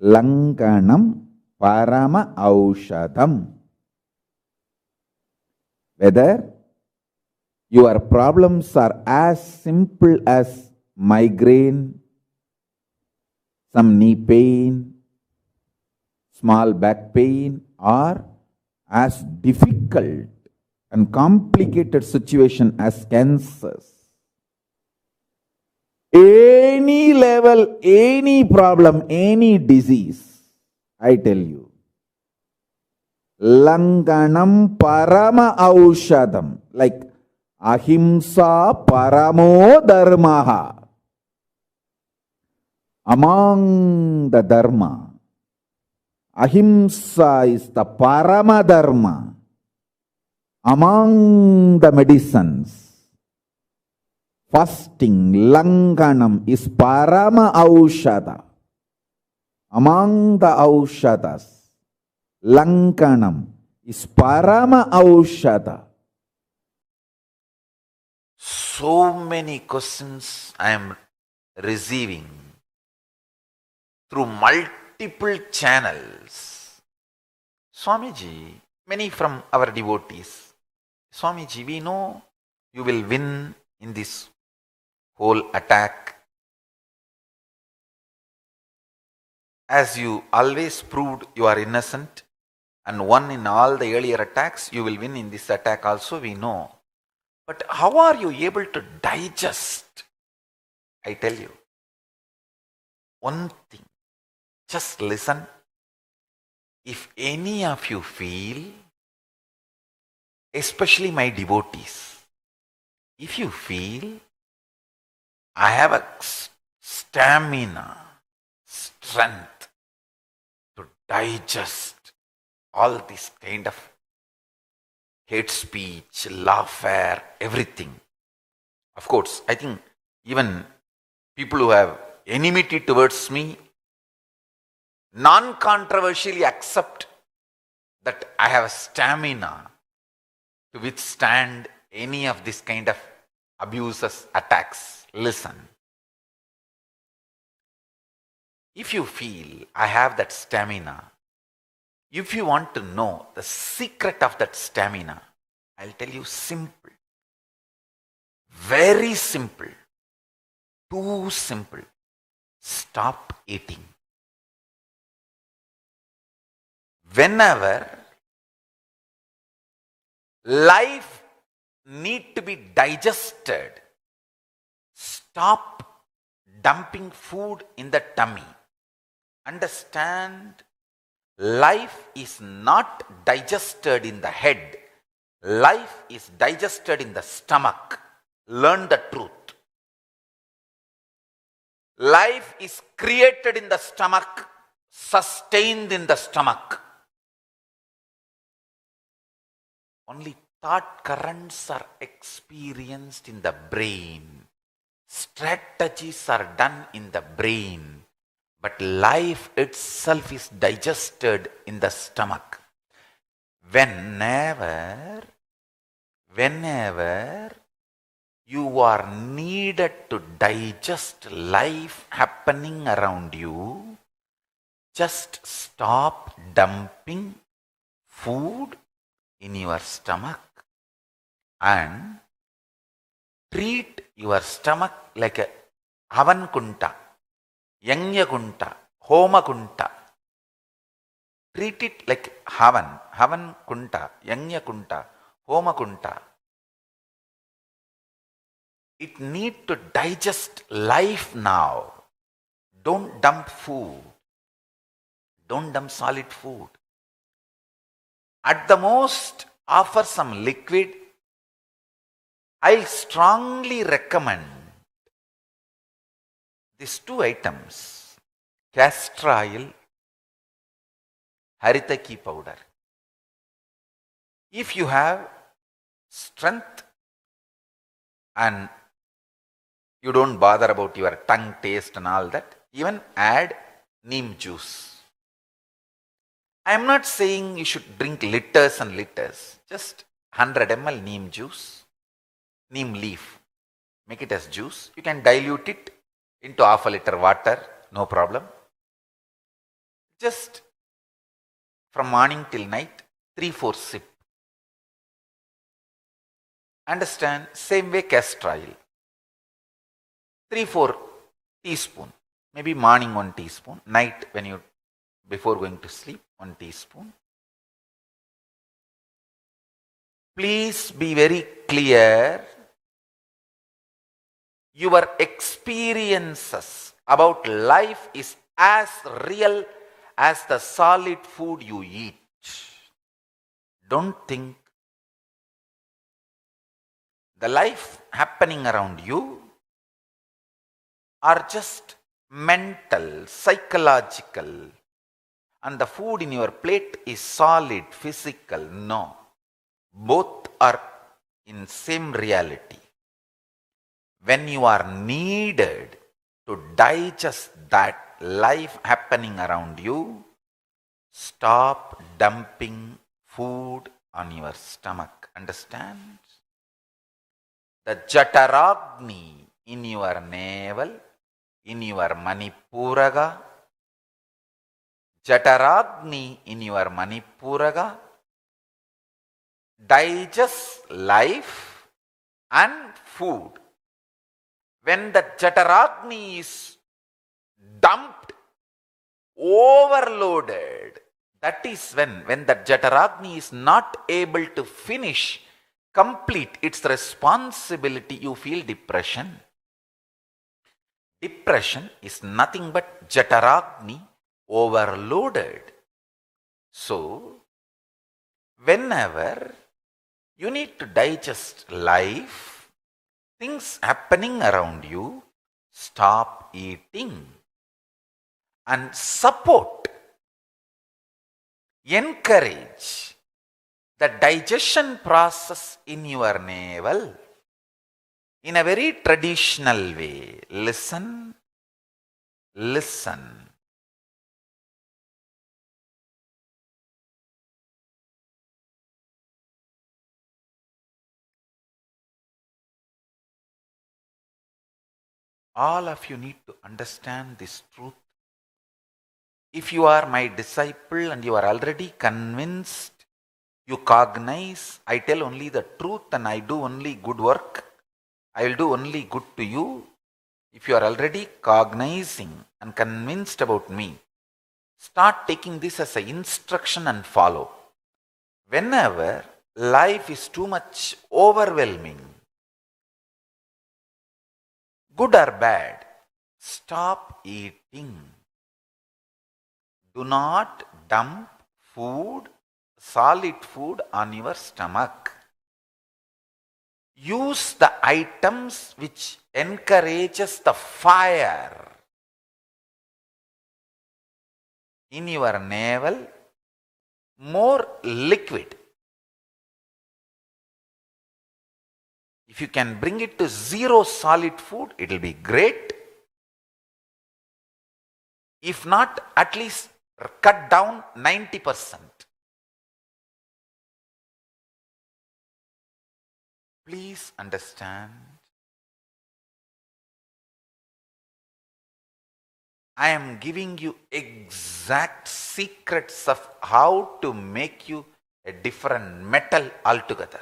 Lankanam parama aushadam. Whether your problems are as simple as migraine, some knee pain, small back pain, or as difficult and complicated situation as cancers. Any level, any problem, any disease, I tell you, Lankanam parama aushadam, like ahimsa paramo dharmaha. Among the dharma, ahimsa is the parama dharma. Among the medicines, fasting, lankanam, is parama aushada. Among the aushadas, lankanam is parama aushada. So many questions I am receiving through multiple channels. Swamiji, many from our devotees, Swamiji, we know you will win in this whole attack. as you always proved you are innocent and won in all the earlier attacks, you will win in this attack also, we know. But how are you able to digest? I tell you, one thing, just listen. If any of you feel, especially my devotees, if you feel I have a stamina, strength to digest all this kind of hate speech, lawfare, everything. Of course, I think even people who have enmity towards me non-controversially accept that I have stamina to withstand any of this kind of abuses, attacks. Listen. If you feel I have that stamina, if you want to know the secret of that stamina, I'll tell you simple. Very simple. Too simple. Stop eating. Whenever life need to be digested, stop dumping food in the tummy. Understand, life is not digested in the head. Life is digested in the stomach. Learn the truth. Life is created in the stomach, sustained in the stomach. Only thought currents are experienced in the brain. Strategies are done in the brain. But life itself is digested in the stomach. Whenever you are needed to digest life happening around you, just stop dumping food in your stomach and treat your stomach like a havan kunta, yanya kunta, homa kunta. Treat it like havan kunta, yanya kunta, homa kunta. It needs to digest life now. Don't dump food. Don't dump solid food. At the most, offer some liquid. I'll strongly recommend these two items, castor oil, Haritaki powder. If you have strength and you don't bother about your tongue taste and all that, even add neem juice. I am not saying you should drink liters and liters. Just 100 ml neem juice, neem leaf. Make it as juice. You can dilute it into half a liter water, no problem. Just from morning till night, 3-4 sip. Understand? Same way castor oil. 3-4 teaspoon. Maybe morning 1 teaspoon. Night when you, before going to sleep, 1 teaspoon. Please be very clear. Your experiences about life is as real as the solid food you eat. Don't think the life happening around you are just mental, psychological, and the food in your plate is solid, physical. No. Both are in same reality. When you are needed to digest that life happening around you, stop dumping food on your stomach. Understand? The Jataragni in your navel, in your Manipuraga, Jataragni in your Manipuraga, digest life and food. When the Jataragni is dumped overloaded. That is when that Jataragni is not able to finish, complete its responsibility, you feel depression. Depression is nothing but Jataragni overloaded. So, whenever you need to digest life, things happening around you, stop eating and support, encourage the digestion process in your navel in a very traditional way. Listen, listen. All of you need to understand this truth. If you are my disciple and you are already convinced, you cognize, I tell only the truth and I do only good work, I will do only good to you. If you are already cognizing and convinced about me, start taking this as an instruction and follow. Whenever life is too much overwhelming, good or bad, stop eating. Do not dump food, solid food on your stomach. Use the items which encourages the fire in your navel, more liquid. If you can bring it to zero solid food, it will be great. If not, at least cut down 90%. Please understand, I am giving you exact secrets of how to make you a different metal altogether.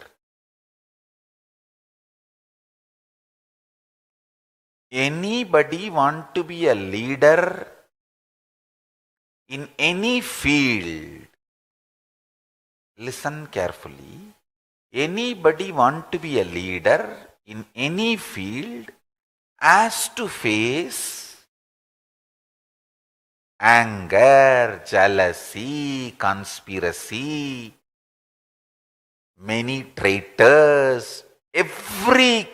Anybody want to be a leader in any field? Listen carefully. Anybody want to be a leader in any field has to face anger, jealousy, conspiracy, many traitors, every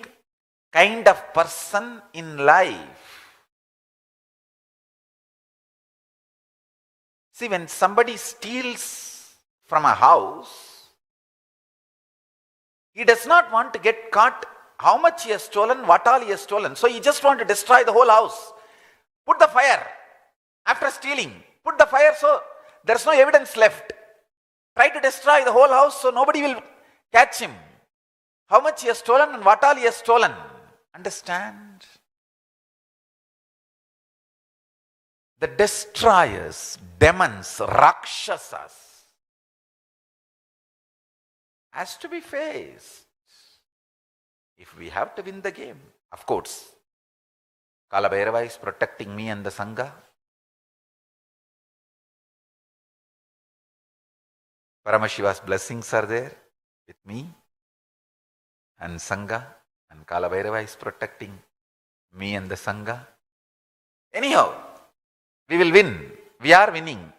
kind of person in life. See, when somebody steals from a house, he does not want to get caught how much he has stolen, what all he has stolen. So he just want to destroy the whole house. Put the fire after stealing. Put the fire so there is no evidence left. Try to destroy the whole house so nobody will catch him. How much he has stolen and what all he has stolen. Understand? The destroyers, demons, rakshasas, has to be faced if we have to win the game. Of course, Kalabhairava is protecting me and the Sangha. Paramashiva's blessings are there with me and Sangha, and Kalabhairava is protecting me and the Sangha. Anyhow, we will win. We are winning.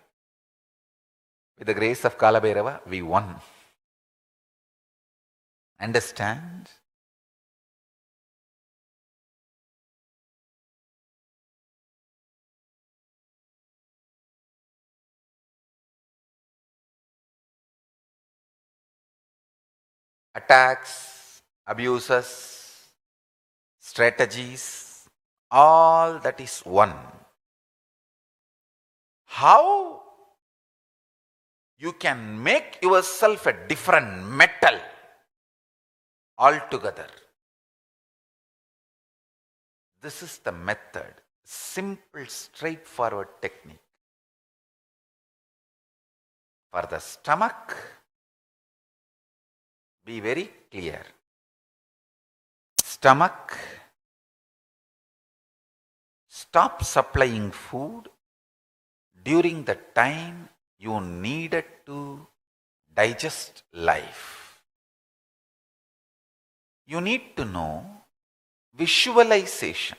With the grace of Kalabhairava, we won. Understand? Attacks, abuses, strategies, all that is one. How you can make yourself a different metal altogether. This is the method. Simple, straightforward technique. For the stomach, be very clear. Stomach, stop supplying food, during the time you needed to digest life. You need to know visualizations,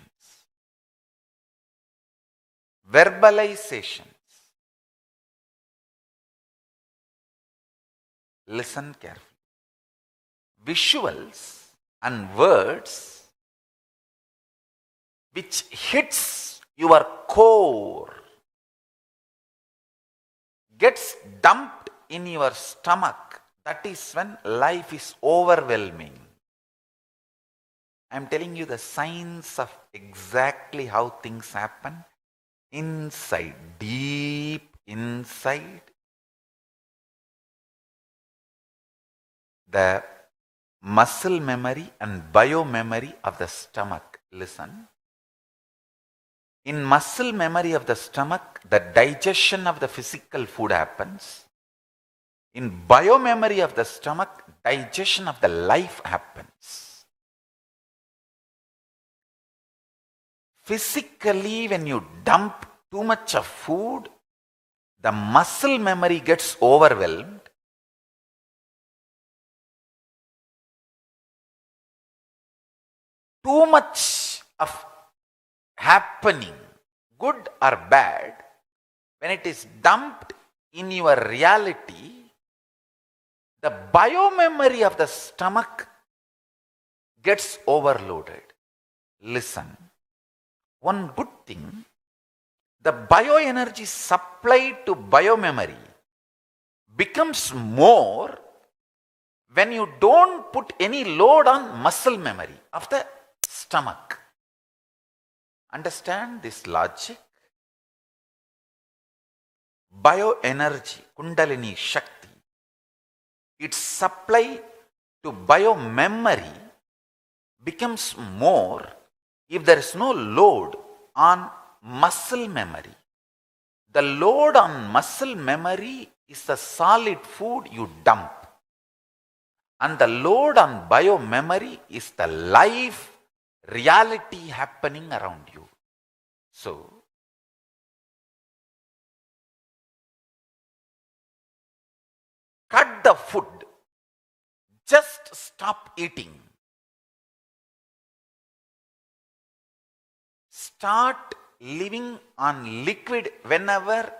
verbalizations. Listen carefully. Visuals and words which hits your core, gets dumped in your stomach. That is when life is overwhelming. I am telling you the signs of exactly how things happen inside, deep inside the muscle memory and bio-memory of the stomach. Listen. In muscle memory of the stomach, the digestion of the physical food happens. In bio-memory of the stomach, digestion of the life happens. Physically, when you dump too much of food, the muscle memory gets overwhelmed. Too much of happening, good or bad, when it is dumped in your reality, the bio-memory of the stomach gets overloaded. Listen, one good thing, the bioenergy supplied to bio-memory becomes more when you don't put any load on muscle memory of the stomach. Understand this logic? Bioenergy, Kundalini Shakti, its supply to bio-memory becomes more if there is no load on muscle memory. The load on muscle memory is the solid food you dump. And the load on bio-memory is the life reality happening around you. So, cut the food. Just stop eating. Start living on liquid whenever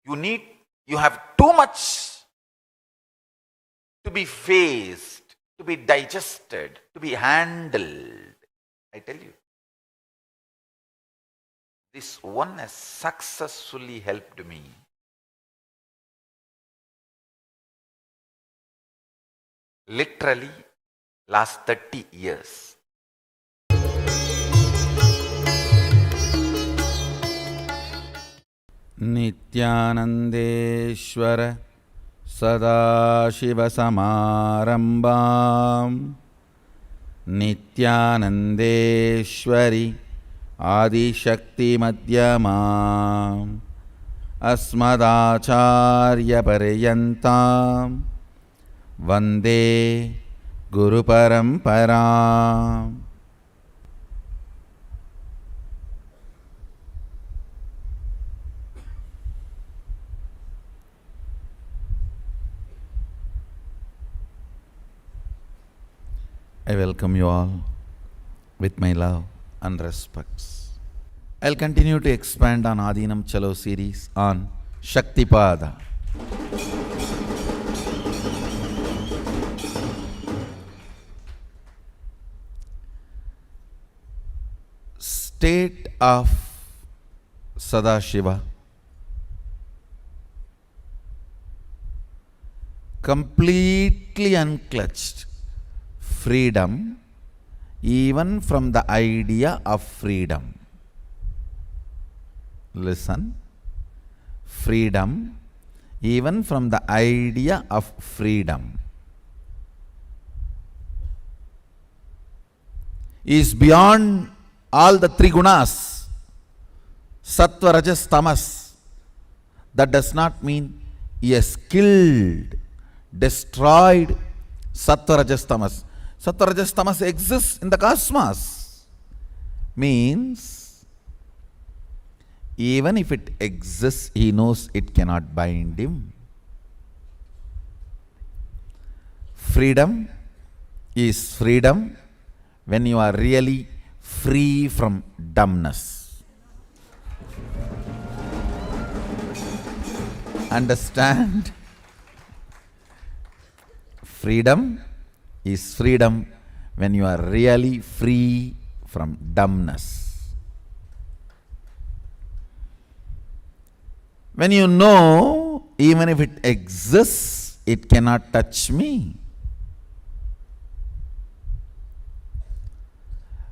you have too much to be faced, to be digested, to be handled. I tell you, this one has successfully helped me. Literally, last 30 years. Nithyanandeshwara Sadashiva Samarambam Nithyanandeshwari Adishakti Madhyamam Asmadacharya Paryantam Vande Guru Paramparam. I welcome you all with my love and respects. I'll continue to expand on Adinam Chalo series on Shaktipada. State of Sadashiva, completely unclutched, freedom even from the idea of freedom. Listen, freedom even from the idea of freedom is beyond all the three gunas, sattva, rajas, tamas. That does not mean he has killed, destroyed sattva, rajas, tamas. Sattva, rajas, tamas exists in the cosmos. Means Even if it exists, he knows it cannot bind him. Freedom is freedom when you are really free from dumbness. Understand? Freedom is freedom when you are really free from dumbness. When you know, even if it exists, it cannot touch me.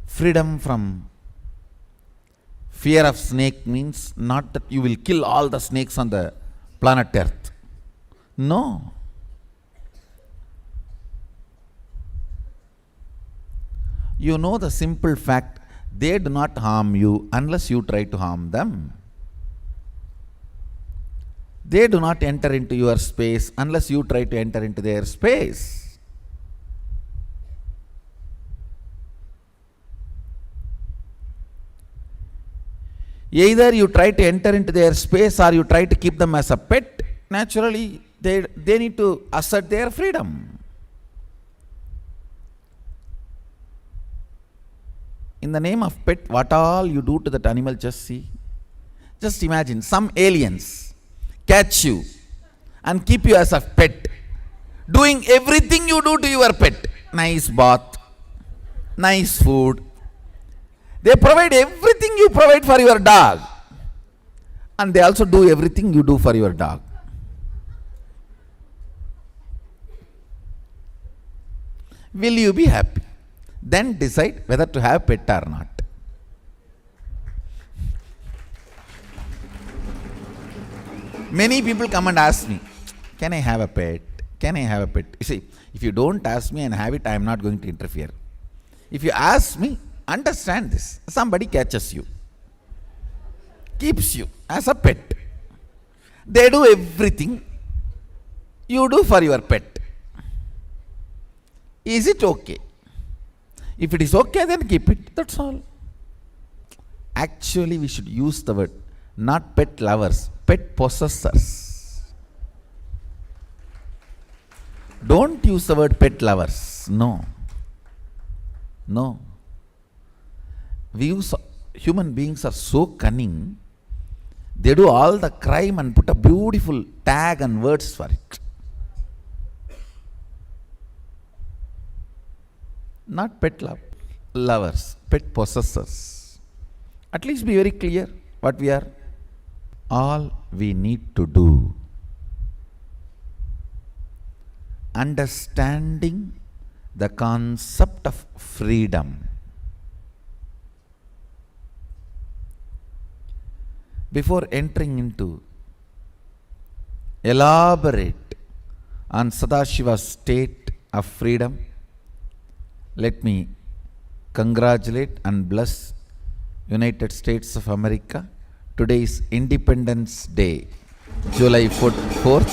Freedom from fear of snake means not that you will kill all the snakes on the planet Earth. No. You know the simple fact, they do not harm you unless you try to harm them. They do not enter into your space unless you try to enter into their space. Either you try to enter into their space or you try to keep them as a pet. Naturally, they need to assert their freedom. In the name of pet, what all you do to that animal, just see. Just imagine some aliens catch you and keep you as a pet, doing everything you do to your pet. Nice bath, nice food. They provide everything you provide for your dog, and they also do everything you do for your dog. Will you be happy? Then decide whether to have pet or not. Many people come and ask me, can I have a pet? Can I have a pet? You see, if you don't ask me and have it, I am not going to interfere. If you ask me, understand this. Somebody catches you, keeps you as a pet. They do everything you do for your pet. Is it okay? If it is okay, then keep it. That's all. Actually, we should use the word, not pet lovers, pet possessors. Don't use the word pet lovers. No. No. Human beings are so cunning. They do all the crime and put a beautiful tag and words for it. Not pet lovers, pet possessors. At least be very clear what we are. All we need to do, understanding the concept of freedom. Before entering into elaborate on Sadashiva's state of freedom, let me congratulate and bless United States of America. Today is Independence Day, July 4th.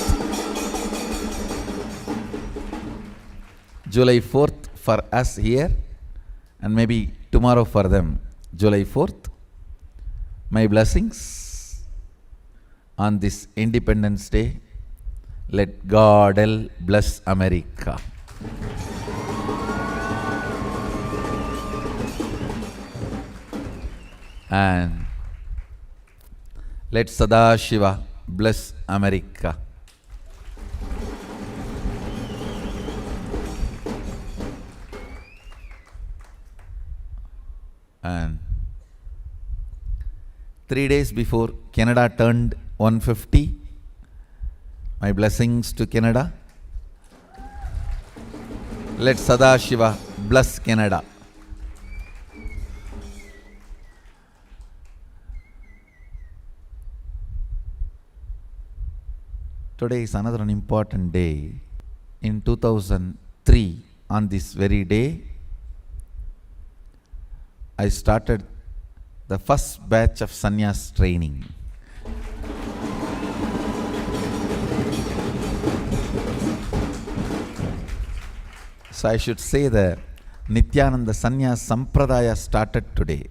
July 4th for us here, and maybe tomorrow for them, July 4th. My blessings on this Independence Day. Let God bless America. And let Sadashiva bless America. And 3 days before Canada turned 150, my blessings to Canada. Let Sadashiva bless Canada. Today is another important day. In 2003, on this very day, I started the first batch of sannyas training. So I should say the Nithyananda Sannyas Sampradaya started today.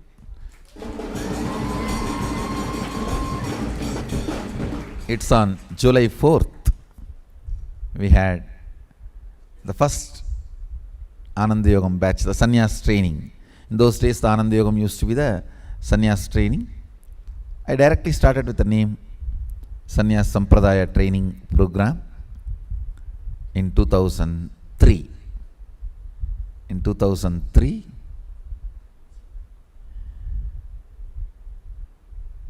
It's on July 4th. We had the first Ananda Yogam batch, the Sannyas training. In those days, the Ananda Yogam used to be the Sannyas training. I directly started with the name Sannyas Sampradaya Training Program in 2003. In 2003,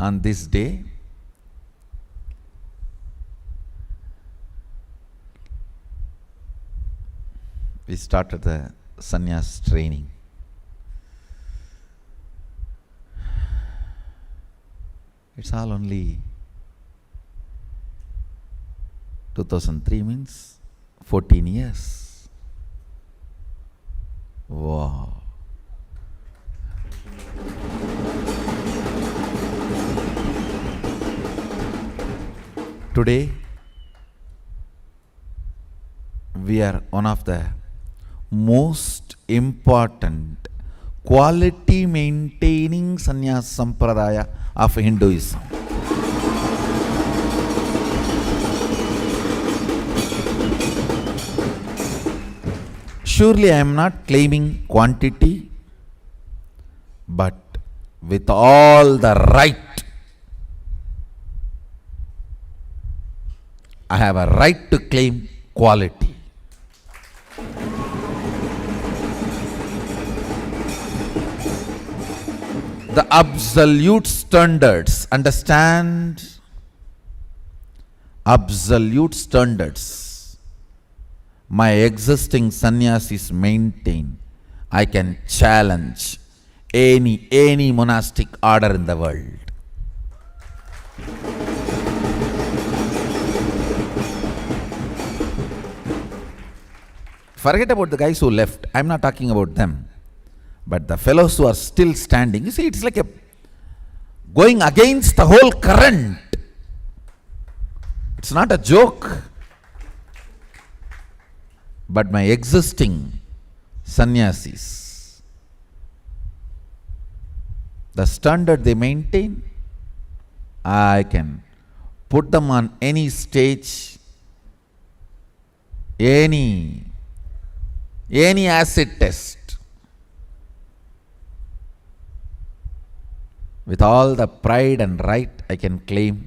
on this day, we started the Sannyas training. It's all only 2003 means 14 years. Wow. Today, we are one of the most important quality maintaining sannyas sampradaya of Hinduism. Surely I am not claiming quantity, but with all the right, I have a right to claim quality. The absolute standards, understand? Absolute standards. My existing sannyasis maintain. I can challenge any monastic order in the world. Forget about the guys who left. I'm not talking about them. But the fellows who are still standing, you see, it's like a going against the whole current. It's not a joke. But my existing sannyasis, the standard they maintain, I can put them on any stage, any acid test. With all the pride and right, I can claim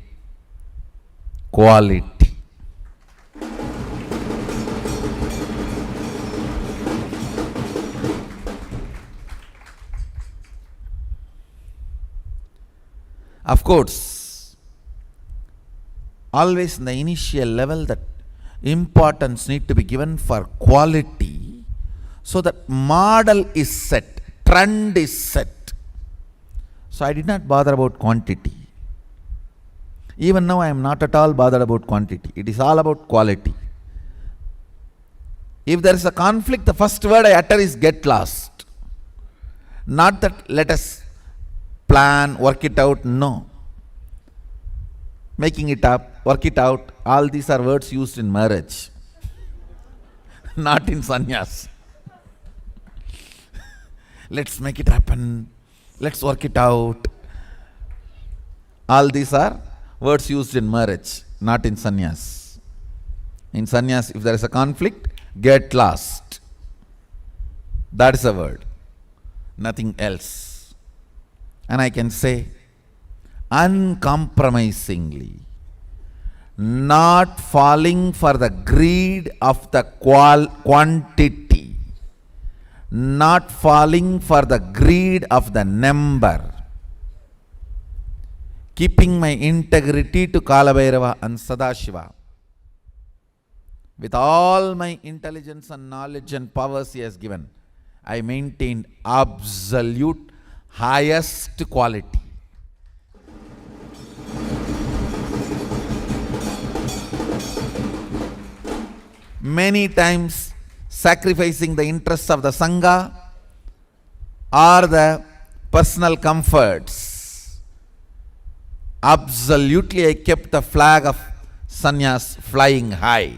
quality. Of course, always in the initial level, that importance need to be given for quality, so that model is set, trend is set. So I did not bother about quantity. Even now I am not at all bothered about quantity. It is all about quality. If there is a conflict, the first word I utter is get lost. Not that let us plan, work it out, no. Making it up, work it out, all these are words used in marriage. Not in sannyas. Let's make it happen. Let's work it out. All these are words used in marriage, not in sannyas. In sannyas, if there is a conflict, get lost. That is a word. Nothing else. And I can say, uncompromisingly, not falling for the greed of the quantity, not falling for the greed of the number, keeping my integrity to Kalabhairava and Sadashiva. With all my intelligence and knowledge and powers he has given, I maintained absolute highest quality. Many times sacrificing the interests of the Sangha or the personal comforts. Absolutely I kept the flag of sannyas flying high.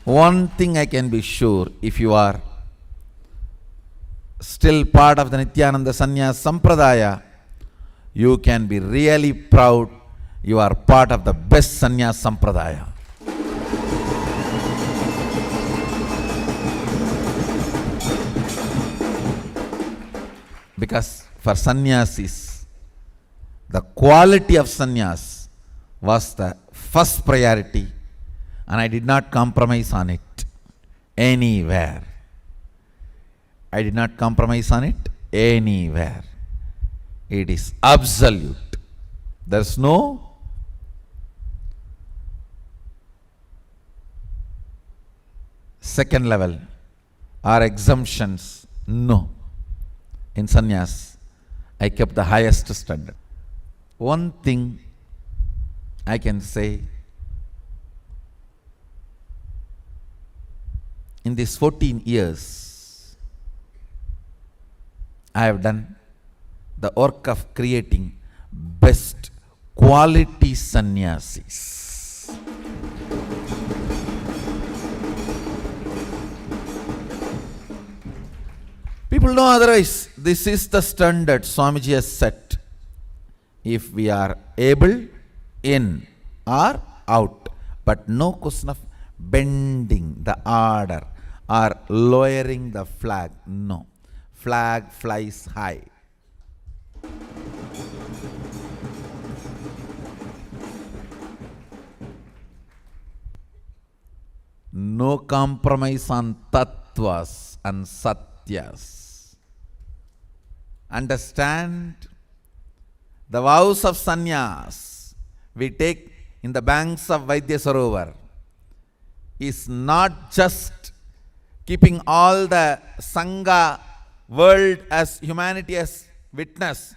One thing I can be sure, if you are still part of the Nithyananda Sannyas Sampradaya, you can be really proud you are part of the best Sannyas Sampradaya. Because for sannyasis, the quality of sannyas was the first priority, and I did not compromise on it anywhere. I did not compromise on it anywhere. It is absolute. There's no second level or exemptions. No. In sannyas, I kept the highest standard. One thing I can say, in these 14 years, I have done the work of creating best quality sannyasis. People know otherwise. This is the standard Swamiji has set. If we are able, in or out. But no question of bending the order or lowering the flag. No. Flag flies high. No compromise on tattvas and satyas. Understand the vows of sannyas we take in the banks of Vaidya Sarovar is not just keeping all the Sangha world as humanity as witness,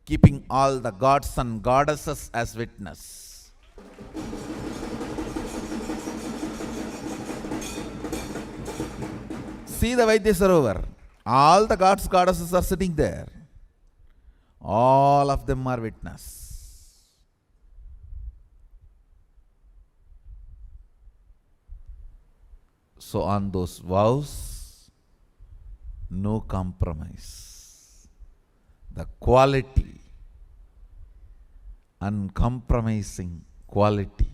keeping all the gods and goddesses as witness. See the Vaidya Sarovar. All the gods, goddesses are sitting there. All of them are witness. So on those vows, no compromise. The quality, uncompromising quality.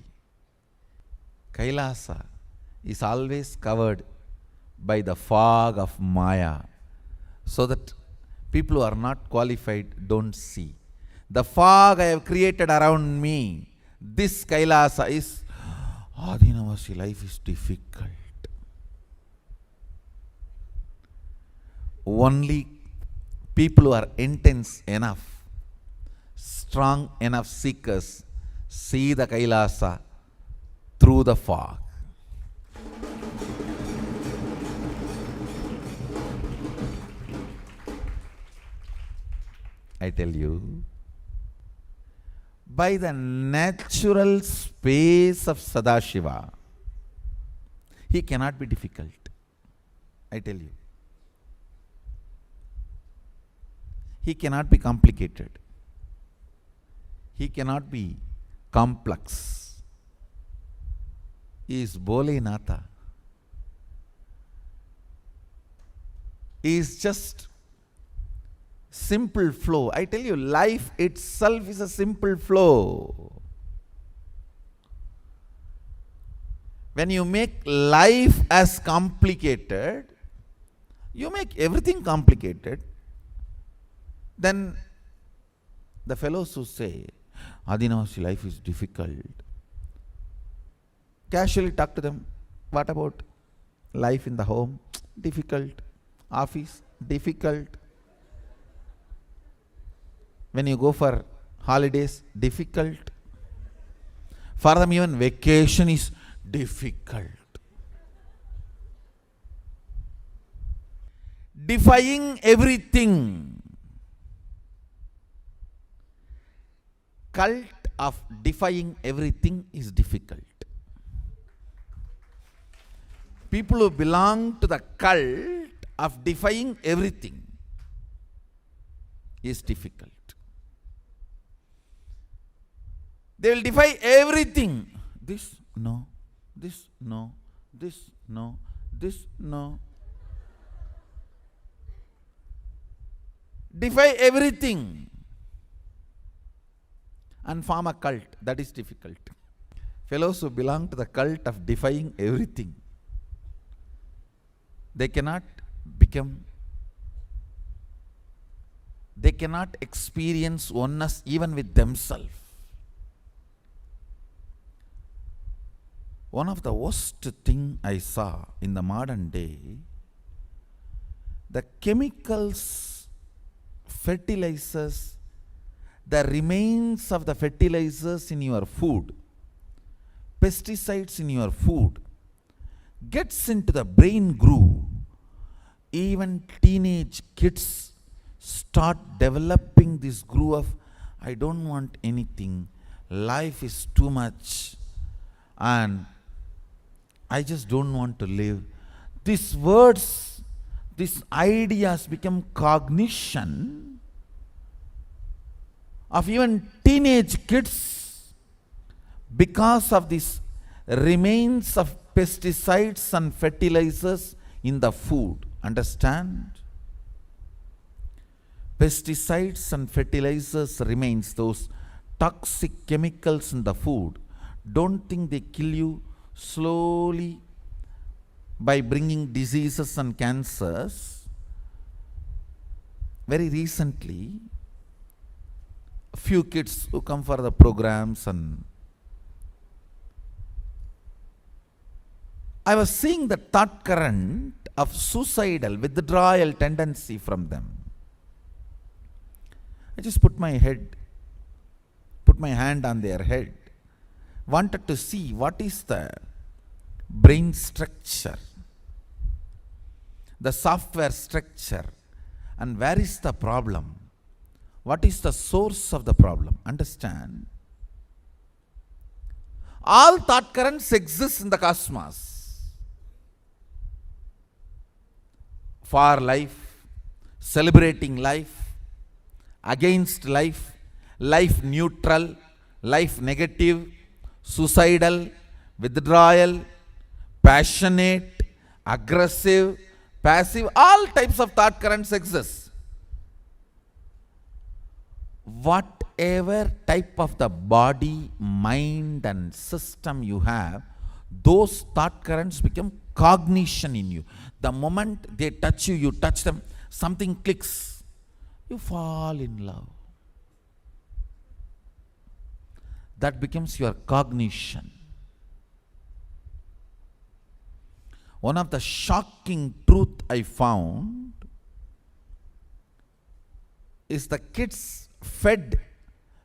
KAILASA is always covered by the fog of Maya, so that people who are not qualified don't see. The fog I have created around me, this KAILASA is, Adinavasi life is difficult. Only people who are intense enough, strong enough seekers see the KAILASA through the fog. I tell you, by the natural space of Sadashiva, he cannot be difficult. I tell you. He cannot be complicated. He cannot be complex. He is Bholenatha. He is just simple flow. I tell you, life itself is a simple flow. When you make life as complicated, you make everything complicated, then the fellows who say, Adinavasi life is difficult, casually talk to them. What about life in the home? Difficult. Office? Difficult. When you go for holidays, difficult. For them even vacation is difficult. Defying everything. Cult of defying everything is difficult. People who belong to the cult of defying everything is difficult. They will defy everything. This, no. This, no. This, no. This, no. defy everything and form a cult. That is difficult. Fellows who belong to the cult of defying everything, they cannot experience oneness even with themselves. One of the worst thing I saw in the modern day, the chemicals, fertilizers, the remains of the fertilizers in your food, pesticides in your food, gets into the brain groove. Even teenage kids start developing this groove of, I don't want anything, life is too much, and I just don't want to live. These words, these ideas become cognition of even teenage kids because of these remains of pesticides and fertilizers in the food. Understand? Pesticides and fertilizers remains, those toxic chemicals in the food. Don't think they kill you slowly by bringing diseases and cancers. Very recently, a few kids who come for the programs, and I was seeing the thought current of suicidal withdrawal tendency from them. I just put my hand on their head, wanted to see what is the brain structure, the software structure, and where is the problem? What is the source of the problem? Understand? All thought currents exist in the cosmos. For life, celebrating life, against life, life neutral, life negative, suicidal, withdrawal, passionate, aggressive, passive, all types of thought currents exist. Whatever type of the body, mind and system you have, those thought currents become cognition in you. The moment they touch you, you touch them, something clicks, you fall in love. That becomes your cognition. One of the shocking truth I found is the kids fed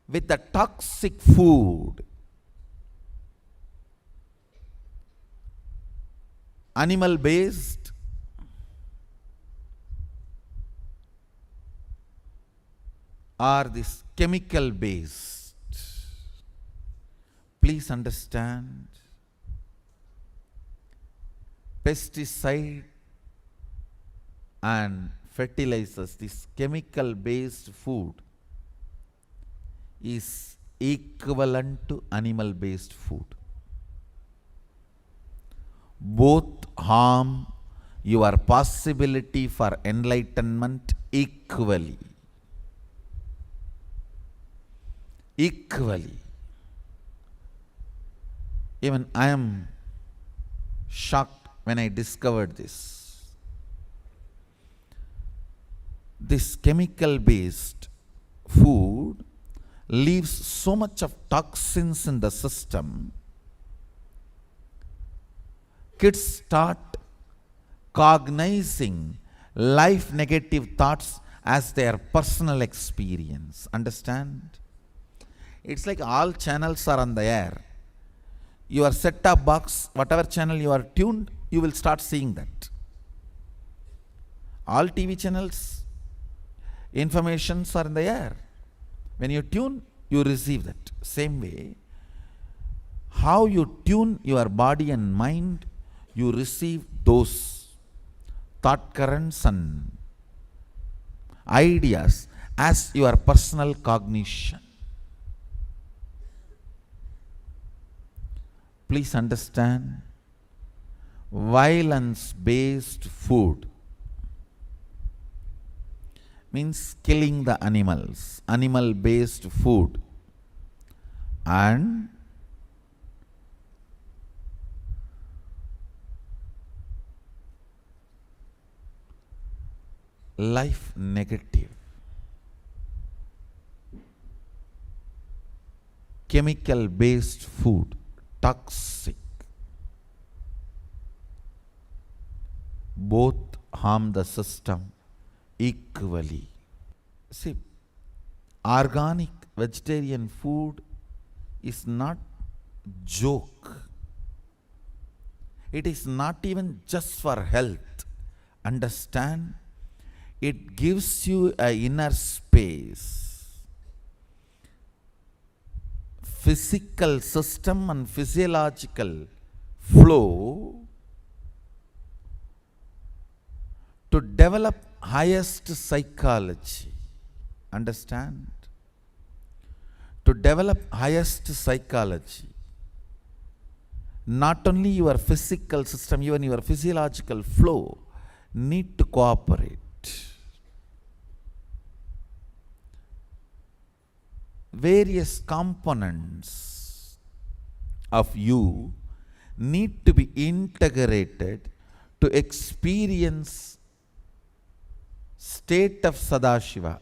with the toxic food, animal based, or this chemical based. Please understand, pesticide and fertilizers, this chemical based food is equivalent to animal based food. Both harm your possibility for enlightenment equally. Equally. Even I am shocked when I discovered this. This chemical based food leaves so much of toxins in the system. Kids start cognizing life negative thoughts as their personal experience. Understand? It's like all channels are on the air. Your set-top box, whatever channel you are tuned, you will start seeing that. All TV channels, informations are in the air. When you tune, you receive that. Same way, how you tune your body and mind, you receive those thought currents and ideas as your personal cognition. Please understand, violence-based food means killing the animals, animal-based food, and life negative, chemical-based food, toxic. Both harm the system equally. See, organic vegetarian food is not joke. It is not even just for health. Understand? It gives you an inner space. Physical system and physiological flow to develop highest psychology. Understand? To develop highest psychology, not only your physical system, even your physiological flow need to cooperate. Various components of you need to be integrated to experience state of Sadashiva.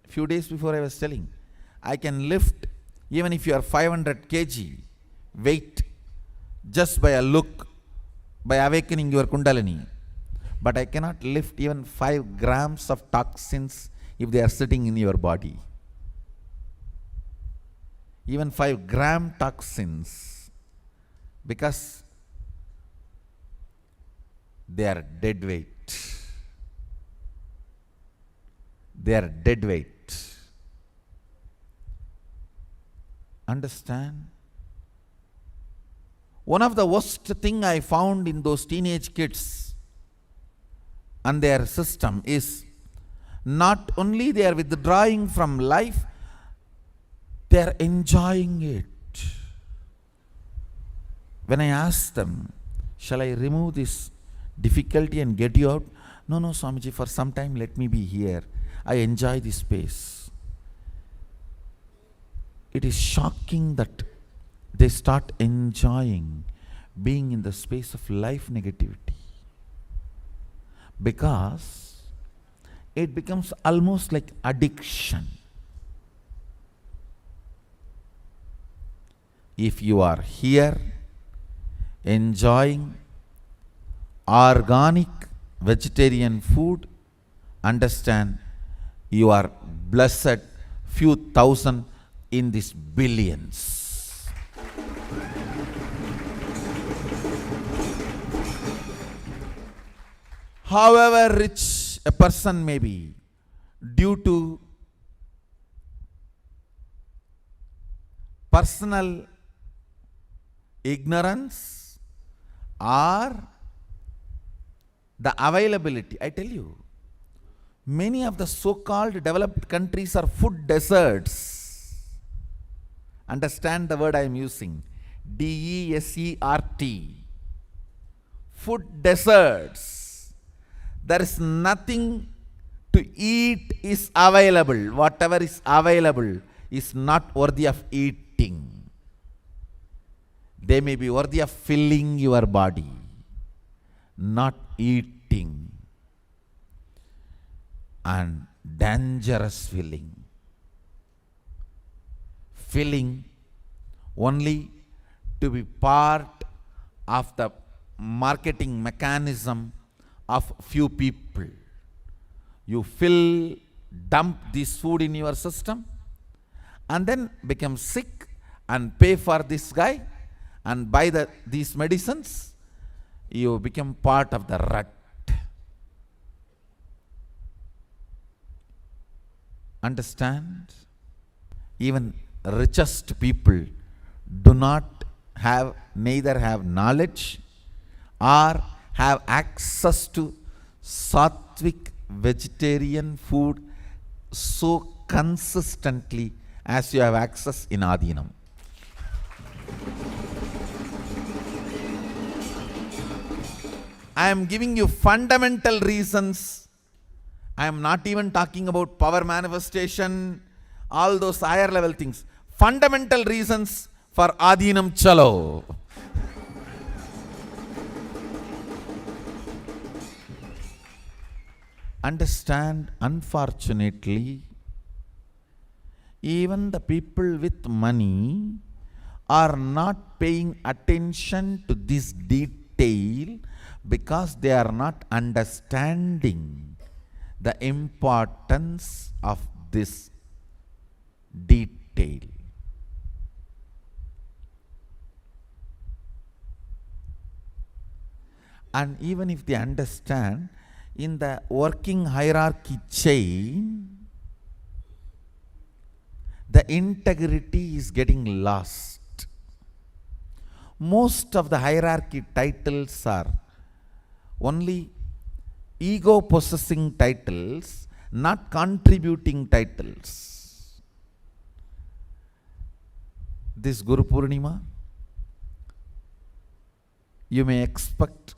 Few days before I was telling, I can lift even if you are 500 kg weight just by a look, by awakening your Kundalini. But I cannot lift even 5 grams of toxins if they are sitting in your body. Even 5-gram toxins, because they are dead weight. They are dead weight. Understand? One of the worst thing I found in those teenage kids and their system is not only they are withdrawing from life, they are enjoying it. When I ask them, shall I remove this difficulty and get you out? No, Swamiji, for some time let me be here. I enjoy this space. It is shocking that they start enjoying being in the space of life negativity, because it becomes almost like addiction. If you are here enjoying organic vegetarian food, understand you are blessed, few thousand in these billions. However rich a person may be, due to personal ignorance or the availability, I tell you, many of the so-called developed countries are food deserts. Understand the word I am using. D-E-S-E-R-T. Food deserts. There is nothing to eat is available. Whatever is available is not worthy of eating. They may be worthy of filling your body, not eating. And dangerous filling. Filling only to be part of the marketing mechanism of few people. You dump this food in your system and then become sick and pay for this guy and buy these medicines. You become part of the rut. Understand? Even richest people do not have, neither have knowledge or have access to sattvic vegetarian food so consistently as you have access in Adinam. I am giving you fundamental reasons I am not even talking about power manifestation, all those higher level things. Fundamental reasons for Adhinam Chalo. Understand, unfortunately, even the people with money are not paying attention to this detail because they are not understanding the importance of this detail. And even if they understand, in the working hierarchy chain, the integrity is getting lost. Most of the hierarchy titles are only ego possessing titles, not contributing titles. This Guru Purnima, you may expect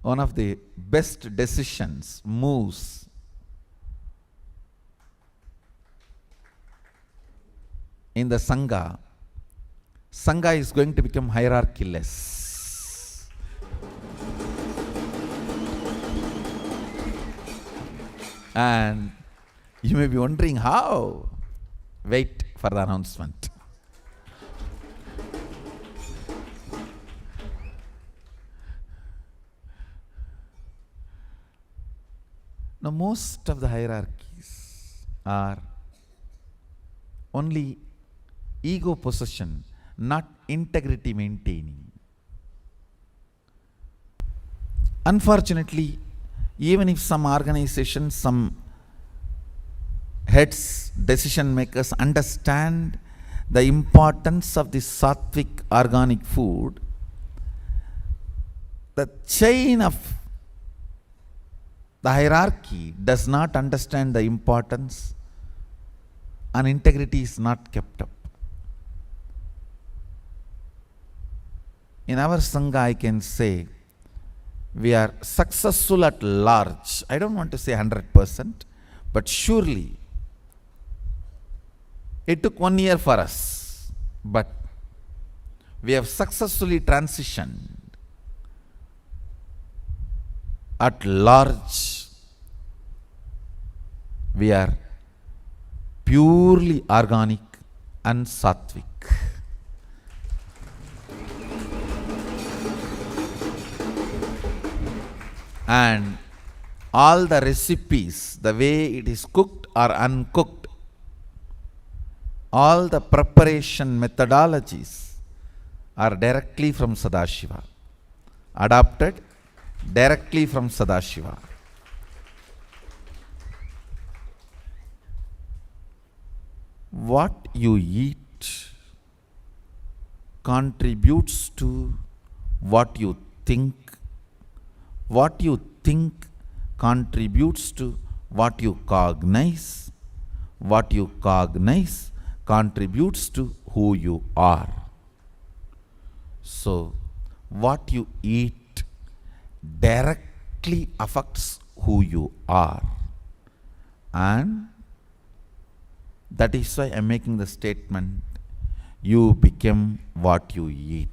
one of the best decisions, moves in the Sangha. Sangha is going to become hierarchy-less. And you may be wondering how. Wait for the announcement. Now, most of the hierarchies are only ego possession, not integrity maintaining. Unfortunately, even if some organizations, some heads, decision makers understand the importance of this sattvic organic food, the chain of the hierarchy does not understand the importance, and integrity is not kept up. In our Sangha, I can say, we are successful at large. I don't want to say 100%, but surely it took 1 year for us, but we have successfully transitioned at large. We are purely organic and sattvic. And all the recipes, the way it is cooked or uncooked, all the preparation methodologies are directly from Sadashiva, adopted directly from Sadashiva. What you eat contributes to what you think. What you think contributes to what you cognize. What you cognize contributes to who you are. So, what you eat directly affects who you are. And that is why I am making the statement, you become what you eat.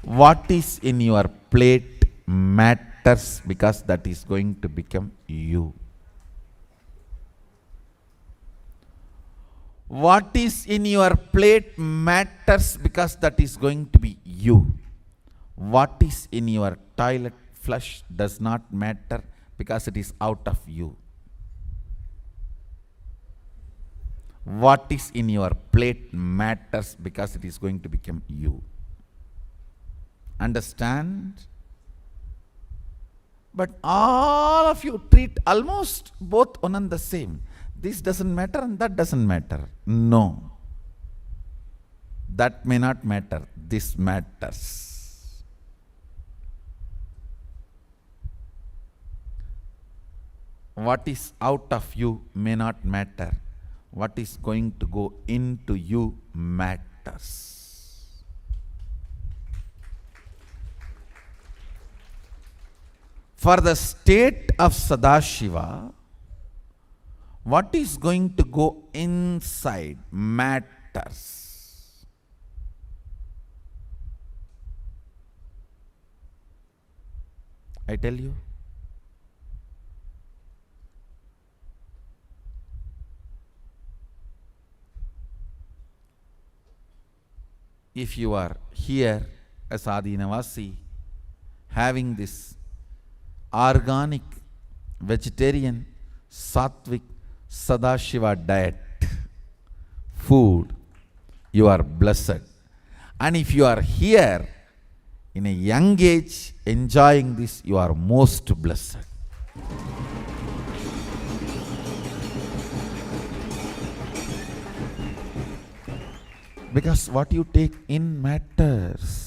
What is in your plate matters because that is going to become you. What is in your plate matters because that is going to be you. What is in your toilet flush does not matter because it is out of you. What is in your plate matters because it is going to become you. Understand? But all of you treat almost both one and the same. This doesn't matter and that doesn't matter. No. That may not matter. This matters. What is out of you may not matter. What is going to go into you matters. For the state of Sadashiva, what is going to go inside matters. I tell you. If you are here as Adinavasi, having this organic, vegetarian, sattvic, Sadashiva diet, food, you are blessed. And if you are here in a young age enjoying this, you are most blessed. Because what you take in matters.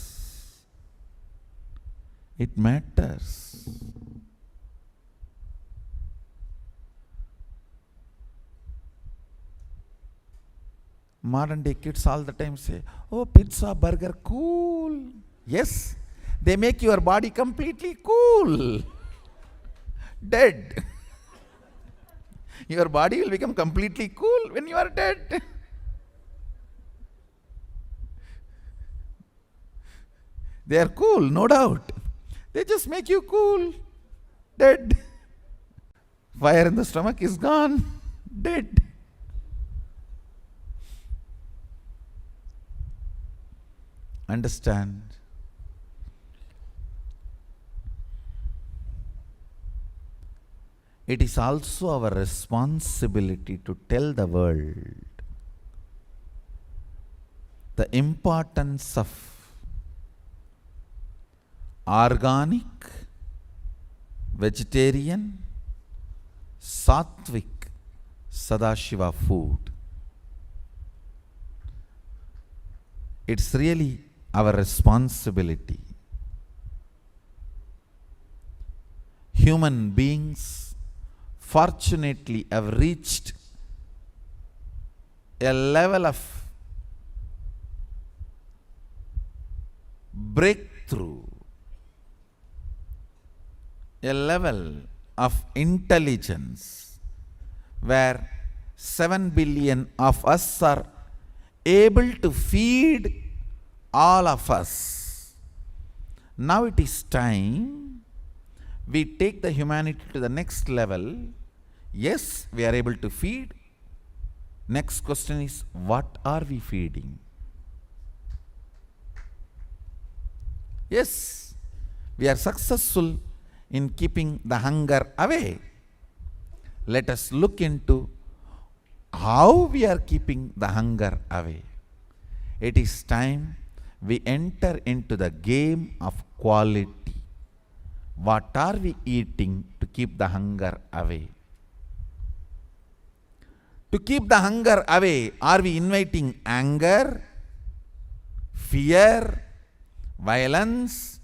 It matters. Modern day kids all the time say, oh, pizza, burger, cool. Yes, they make your body completely cool. Dead. Your body will become completely cool when you are dead. They are cool, no doubt. They just make you cool. Dead. Fire in the stomach is gone. Dead. Understand? It is also our responsibility to tell the world the importance of organic, vegetarian, sattvic, Sadashiva food. It's really our responsibility. Human beings fortunately have reached a level of breakthrough, a level of intelligence where 7 billion of us are able to feed all of us. Now it is time we take the humanity to the next level. Yes, we are able to feed. Next question is, what are we feeding? Yes, we are successful in keeping the hunger away. Let us look into how we are keeping the hunger away. It is time we enter into the game of quality. What are we eating to keep the hunger away? To keep the hunger away, are we inviting anger, fear, violence,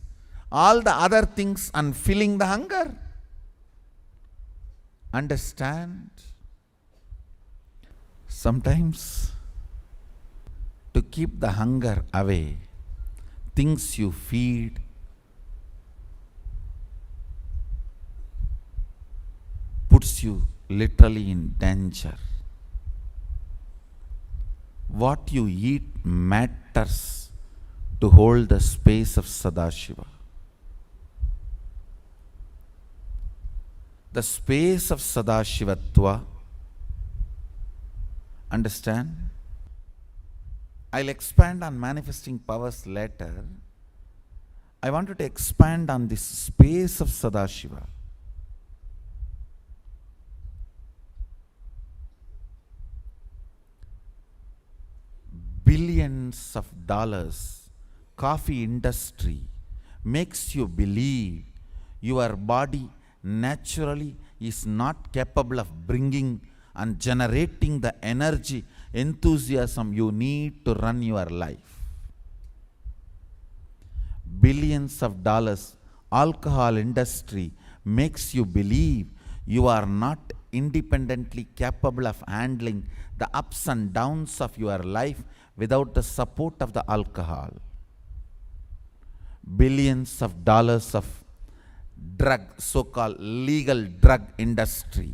all the other things and filling the hunger? Understand? Sometimes to keep the hunger away, things you feed puts you literally in danger. What you eat matters to hold the space of Sadashiva. The space of Sadashivatva. Understand? I'll expand on manifesting powers later. I wanted to expand on this space of Sadashiva. Billions of dollars, coffee industry makes you believe your body naturally is not capable of bringing and generating the energy, enthusiasm you need to run your life. Billions of dollars, alcohol industry makes you believe you are not independently capable of handling the ups and downs of your life without the support of the alcohol. Billions of dollars of drug, so-called legal drug industry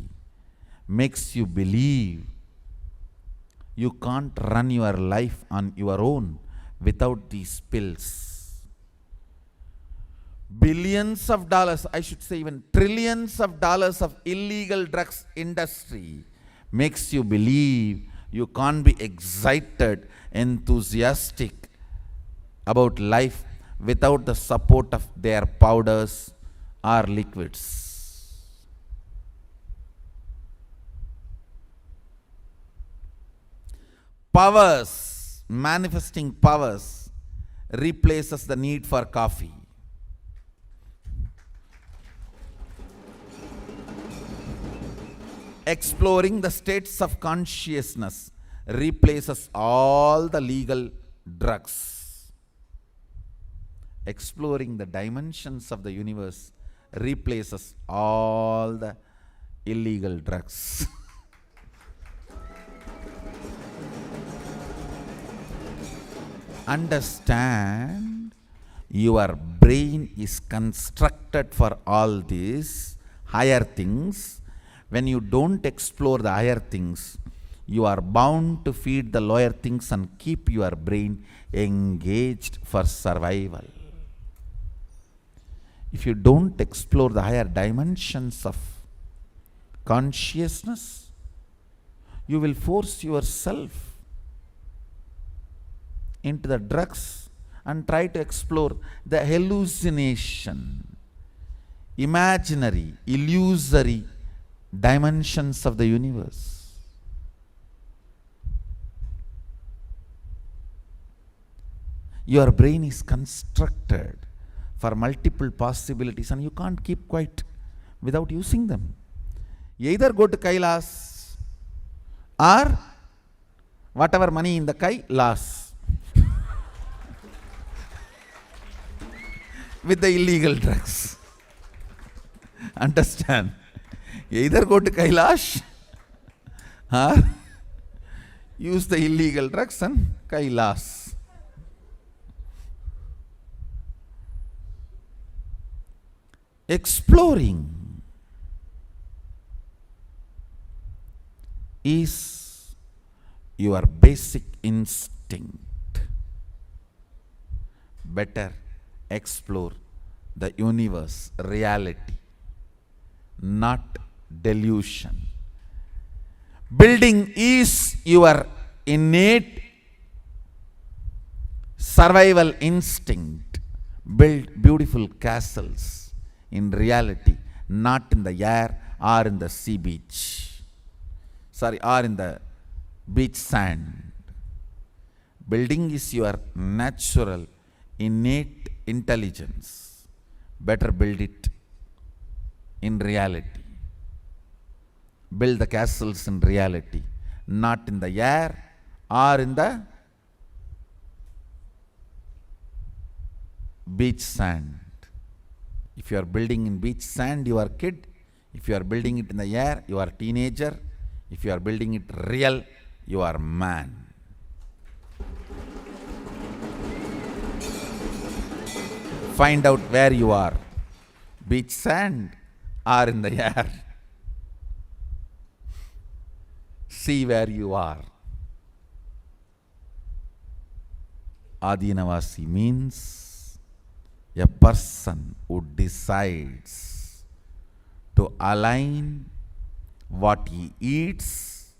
makes you believe you can't run your life on your own without these pills. Billions of dollars, I should say even trillions of dollars of illegal drugs industry makes you believe you can't be excited, enthusiastic about life without the support of their powders or liquids. Powers, manifesting powers, replaces the need for coffee. Exploring the states of consciousness replaces all the legal drugs. Exploring the dimensions of the universe replaces all the illegal drugs. Understand, your brain is constructed for all these higher things. When you don't explore the higher things, you are bound to feed the lower things and keep your brain engaged for survival. If you don't explore the higher dimensions of consciousness, you will force yourself into the drugs and try to explore the hallucination, imaginary, illusory dimensions of the universe. Your brain is constructed for multiple possibilities and you can't keep quiet without using them. Either go to Kailas or whatever money in the Kailas with the illegal drugs. Understand? Either go to Kailash or use the illegal drugs and Kailas. Exploring is your basic instinct. Better explore the universe, reality, not delusion. Building is your innate survival instinct. Build beautiful castles in reality, not in the air or in the sea beach. Or in the beach sand. Building is your natural, innate intelligence. Better build it in reality. Build the castles in reality, not in the air or in the beach sand. If you are building in beach sand, you are kid. If you are building it in the air, you are teenager. If you are building it real, you are man. Find out where you are, beach sand or in the air. See where you are. Adinavasi means a person who decides to align what he eats,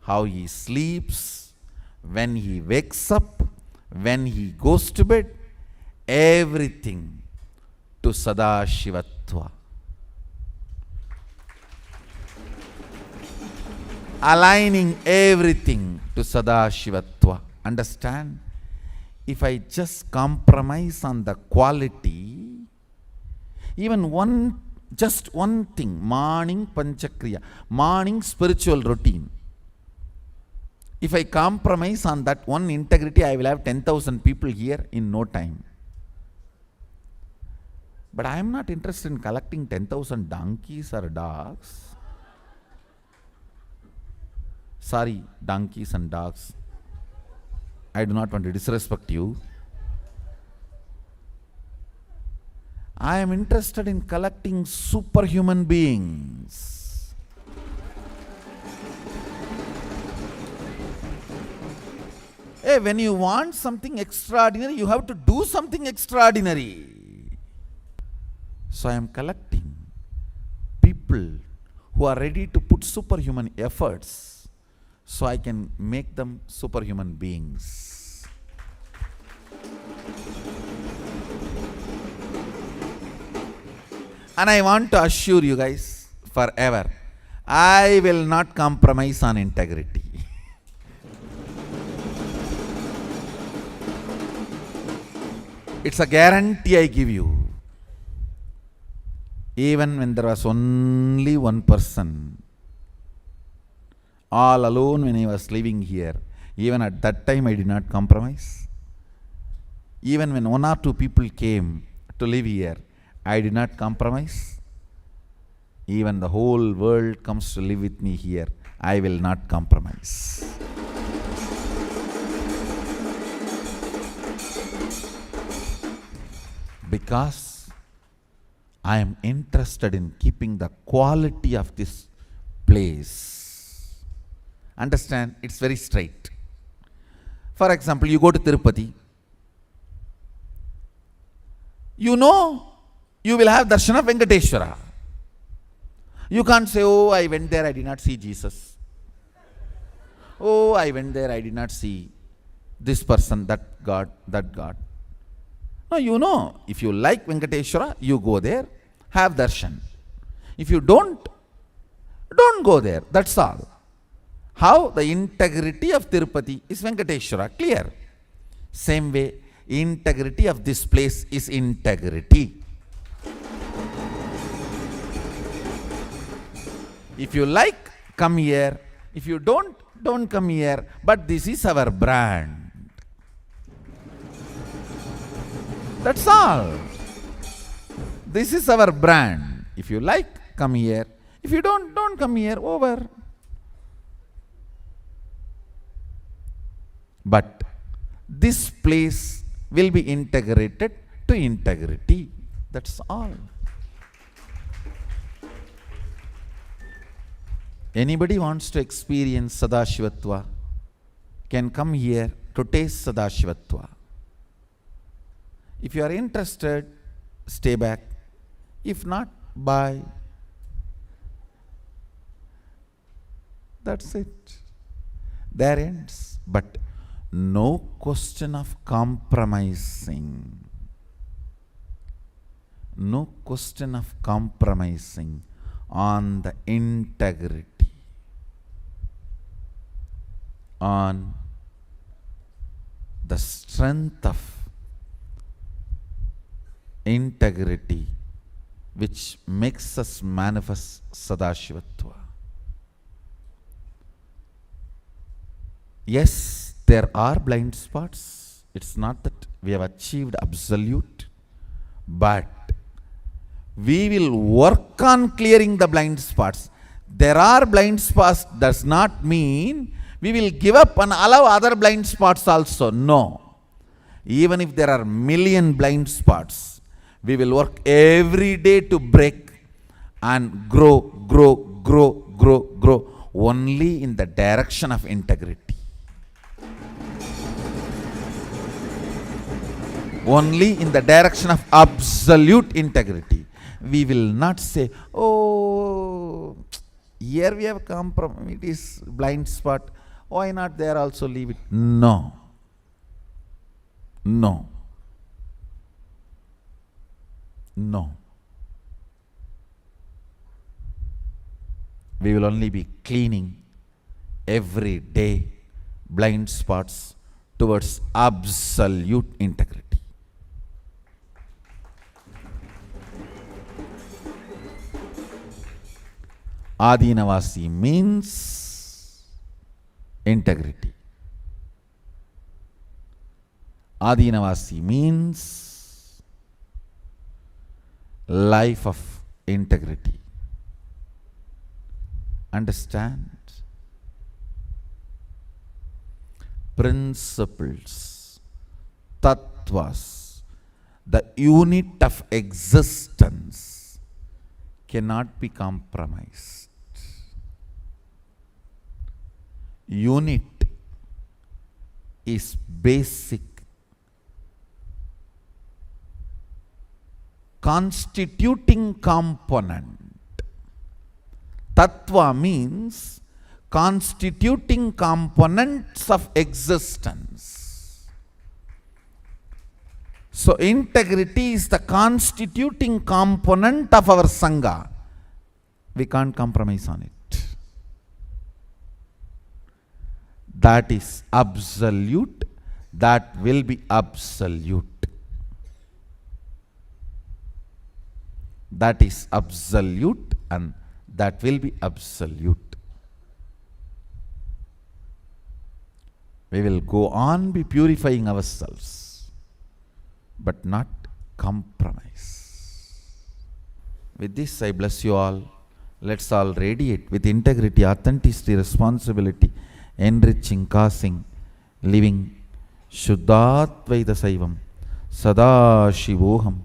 how he sleeps, when he wakes up, when he goes to bed, everything to Sadashivatva. Aligning everything to Sadashivatva. Understand? If I just compromise on the quality, even just one thing, morning panchakriya, morning spiritual routine. If I compromise on that one integrity, I will have 10,000 people here in no time. But I am not interested in collecting 10,000 donkeys or dogs. Sorry, donkeys and dogs. I do not want to disrespect you. I am interested in collecting superhuman beings. Hey, when you want something extraordinary, you have to do something extraordinary. So I am collecting people who are ready to put superhuman efforts so I can make them superhuman beings. And I want to assure you guys forever, I will not compromise on integrity. It's a guarantee I give you. Even when there was only one person, all alone when I was living here, even at that time I did not compromise. Even when one or two people came to live here, I did not compromise. Even the whole world comes to live with me here, I will not compromise. Because I am interested in keeping the quality of this place. Understand? It's very straight. For example, you go to Tirupati. You know you will have darshan of Venkateshwara. You can't say, oh, I went there, I did not see Jesus. Oh, I went there, I did not see this person, that God, that God. No, you know, if you like Venkateshwara, you go there, have darshan. If you don't go there. That's all. How? The integrity of Tirupati is Venkateshwara. Clear? Same way, integrity of this place is integrity. If you like, come here. If you don't come here. But this is our brand. That's all. This is our brand. If you like, come here. If you don't come here. Over. But this place will be integrated to integrity. That's all. Anybody wants to experience Sadashivatva can come here to taste Sadashivatva. If you are interested, stay back. If not, bye. That's it. There ends. But no question of compromising. No question of compromising on the integrity, on the strength of integrity which makes us manifest Sadashivatva. Yes, there are blind spots. It's not that we have achieved absolute, but we will work on clearing the blind spots. There are blind spots does not mean we will give up and allow other blind spots also. No. Even if there are million blind spots, we will work every day to break and grow only in the direction of integrity. Only in the direction of absolute integrity. We will not say, oh, here we have compromise, it is blind spot, why not there also leave it? No. No. No. We will only be cleaning every day blind spots towards absolute integrity. Adinavasi means integrity. Adinavasi means life of integrity. Understand? Principles, tattvas, the unit of existence cannot be compromised. Unit is basic. Constituting component. Tattva means constituting components of existence. So integrity is the constituting component of our Sangha. We can't compromise on it. That is absolute. That will be absolute. That is absolute and that will be absolute. We will go on be purifying ourselves, but not compromise. With this, I bless you all. Let's all radiate with integrity, authenticity, responsibility, enriching, causing, living. Shuddhatvaita Saivam, Sada Shivoham,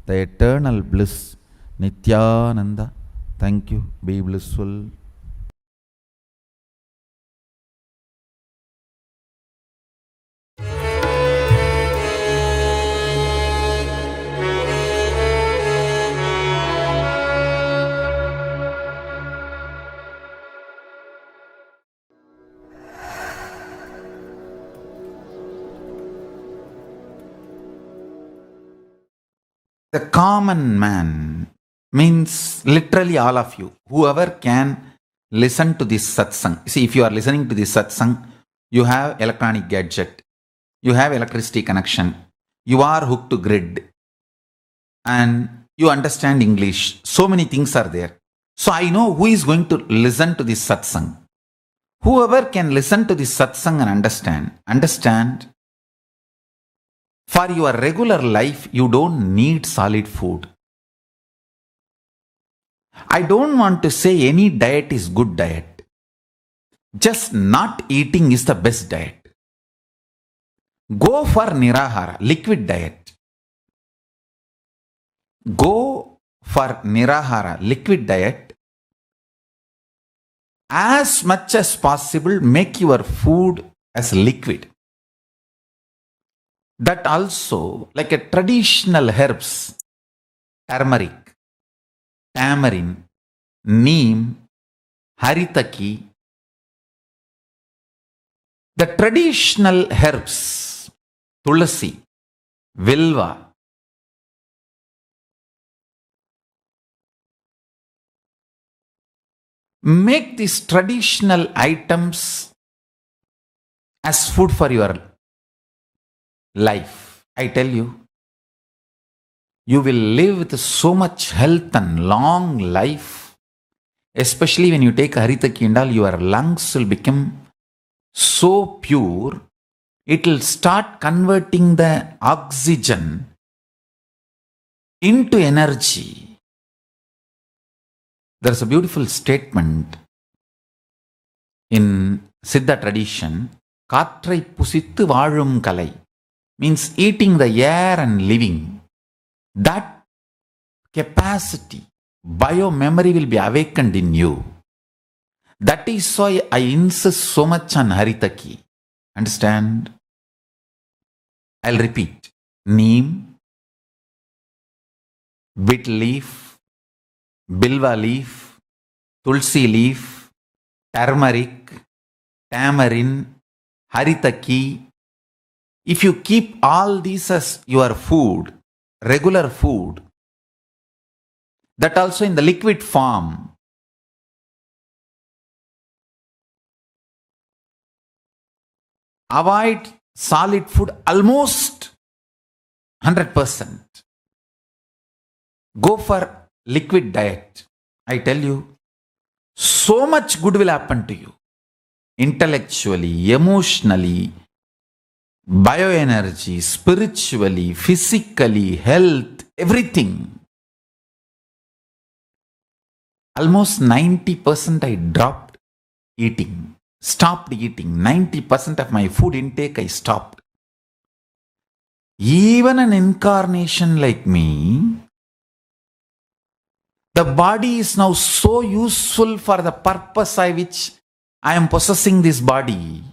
the eternal bliss, Nithyananda. Thank you. Be blissful. The common man means literally all of you, whoever can listen to this satsang. See, if you are listening to this satsang, you have electronic gadget, you have electricity connection, you are hooked to grid, and you understand English. So many things are there. So I know who is going to listen to this satsang. Whoever can listen to this satsang and understand. For your regular life, you don't need solid food. I don't want to say any diet is good diet. Just not eating is the best diet. Go for Nirahara, liquid diet. Go for Nirahara, liquid diet. As much as possible, make your food as liquid. That also, like a traditional herbs, turmeric, tamarind, neem, haritaki, the traditional herbs, tulasi, vilva, make these traditional items as food for your life. I tell you, you will live with so much health and long life. Especially when you take haritaki and all, your lungs will become so pure, it will start converting the oxygen into energy. There's a beautiful statement in Siddha tradition, Kattrai pusittu vaazhum kalai, means eating the air and living. That capacity, bio-memory will be awakened in you. That is why I insist so much on haritaki. Understand? I'll repeat. Neem, bit leaf, bilva leaf, tulsi leaf, turmeric, tamarind, haritaki. If you keep all these as your food, regular food, that also in the liquid form, avoid solid food almost 100%. Go for liquid diet. I tell you, so much good will happen to you. Intellectually, emotionally, bioenergy, spiritually, physically, health, everything. Almost 90% I dropped eating, stopped eating. 90% of my food intake I stopped. even an incarnation like me, the body is now so useful for the purpose which I am possessing this body.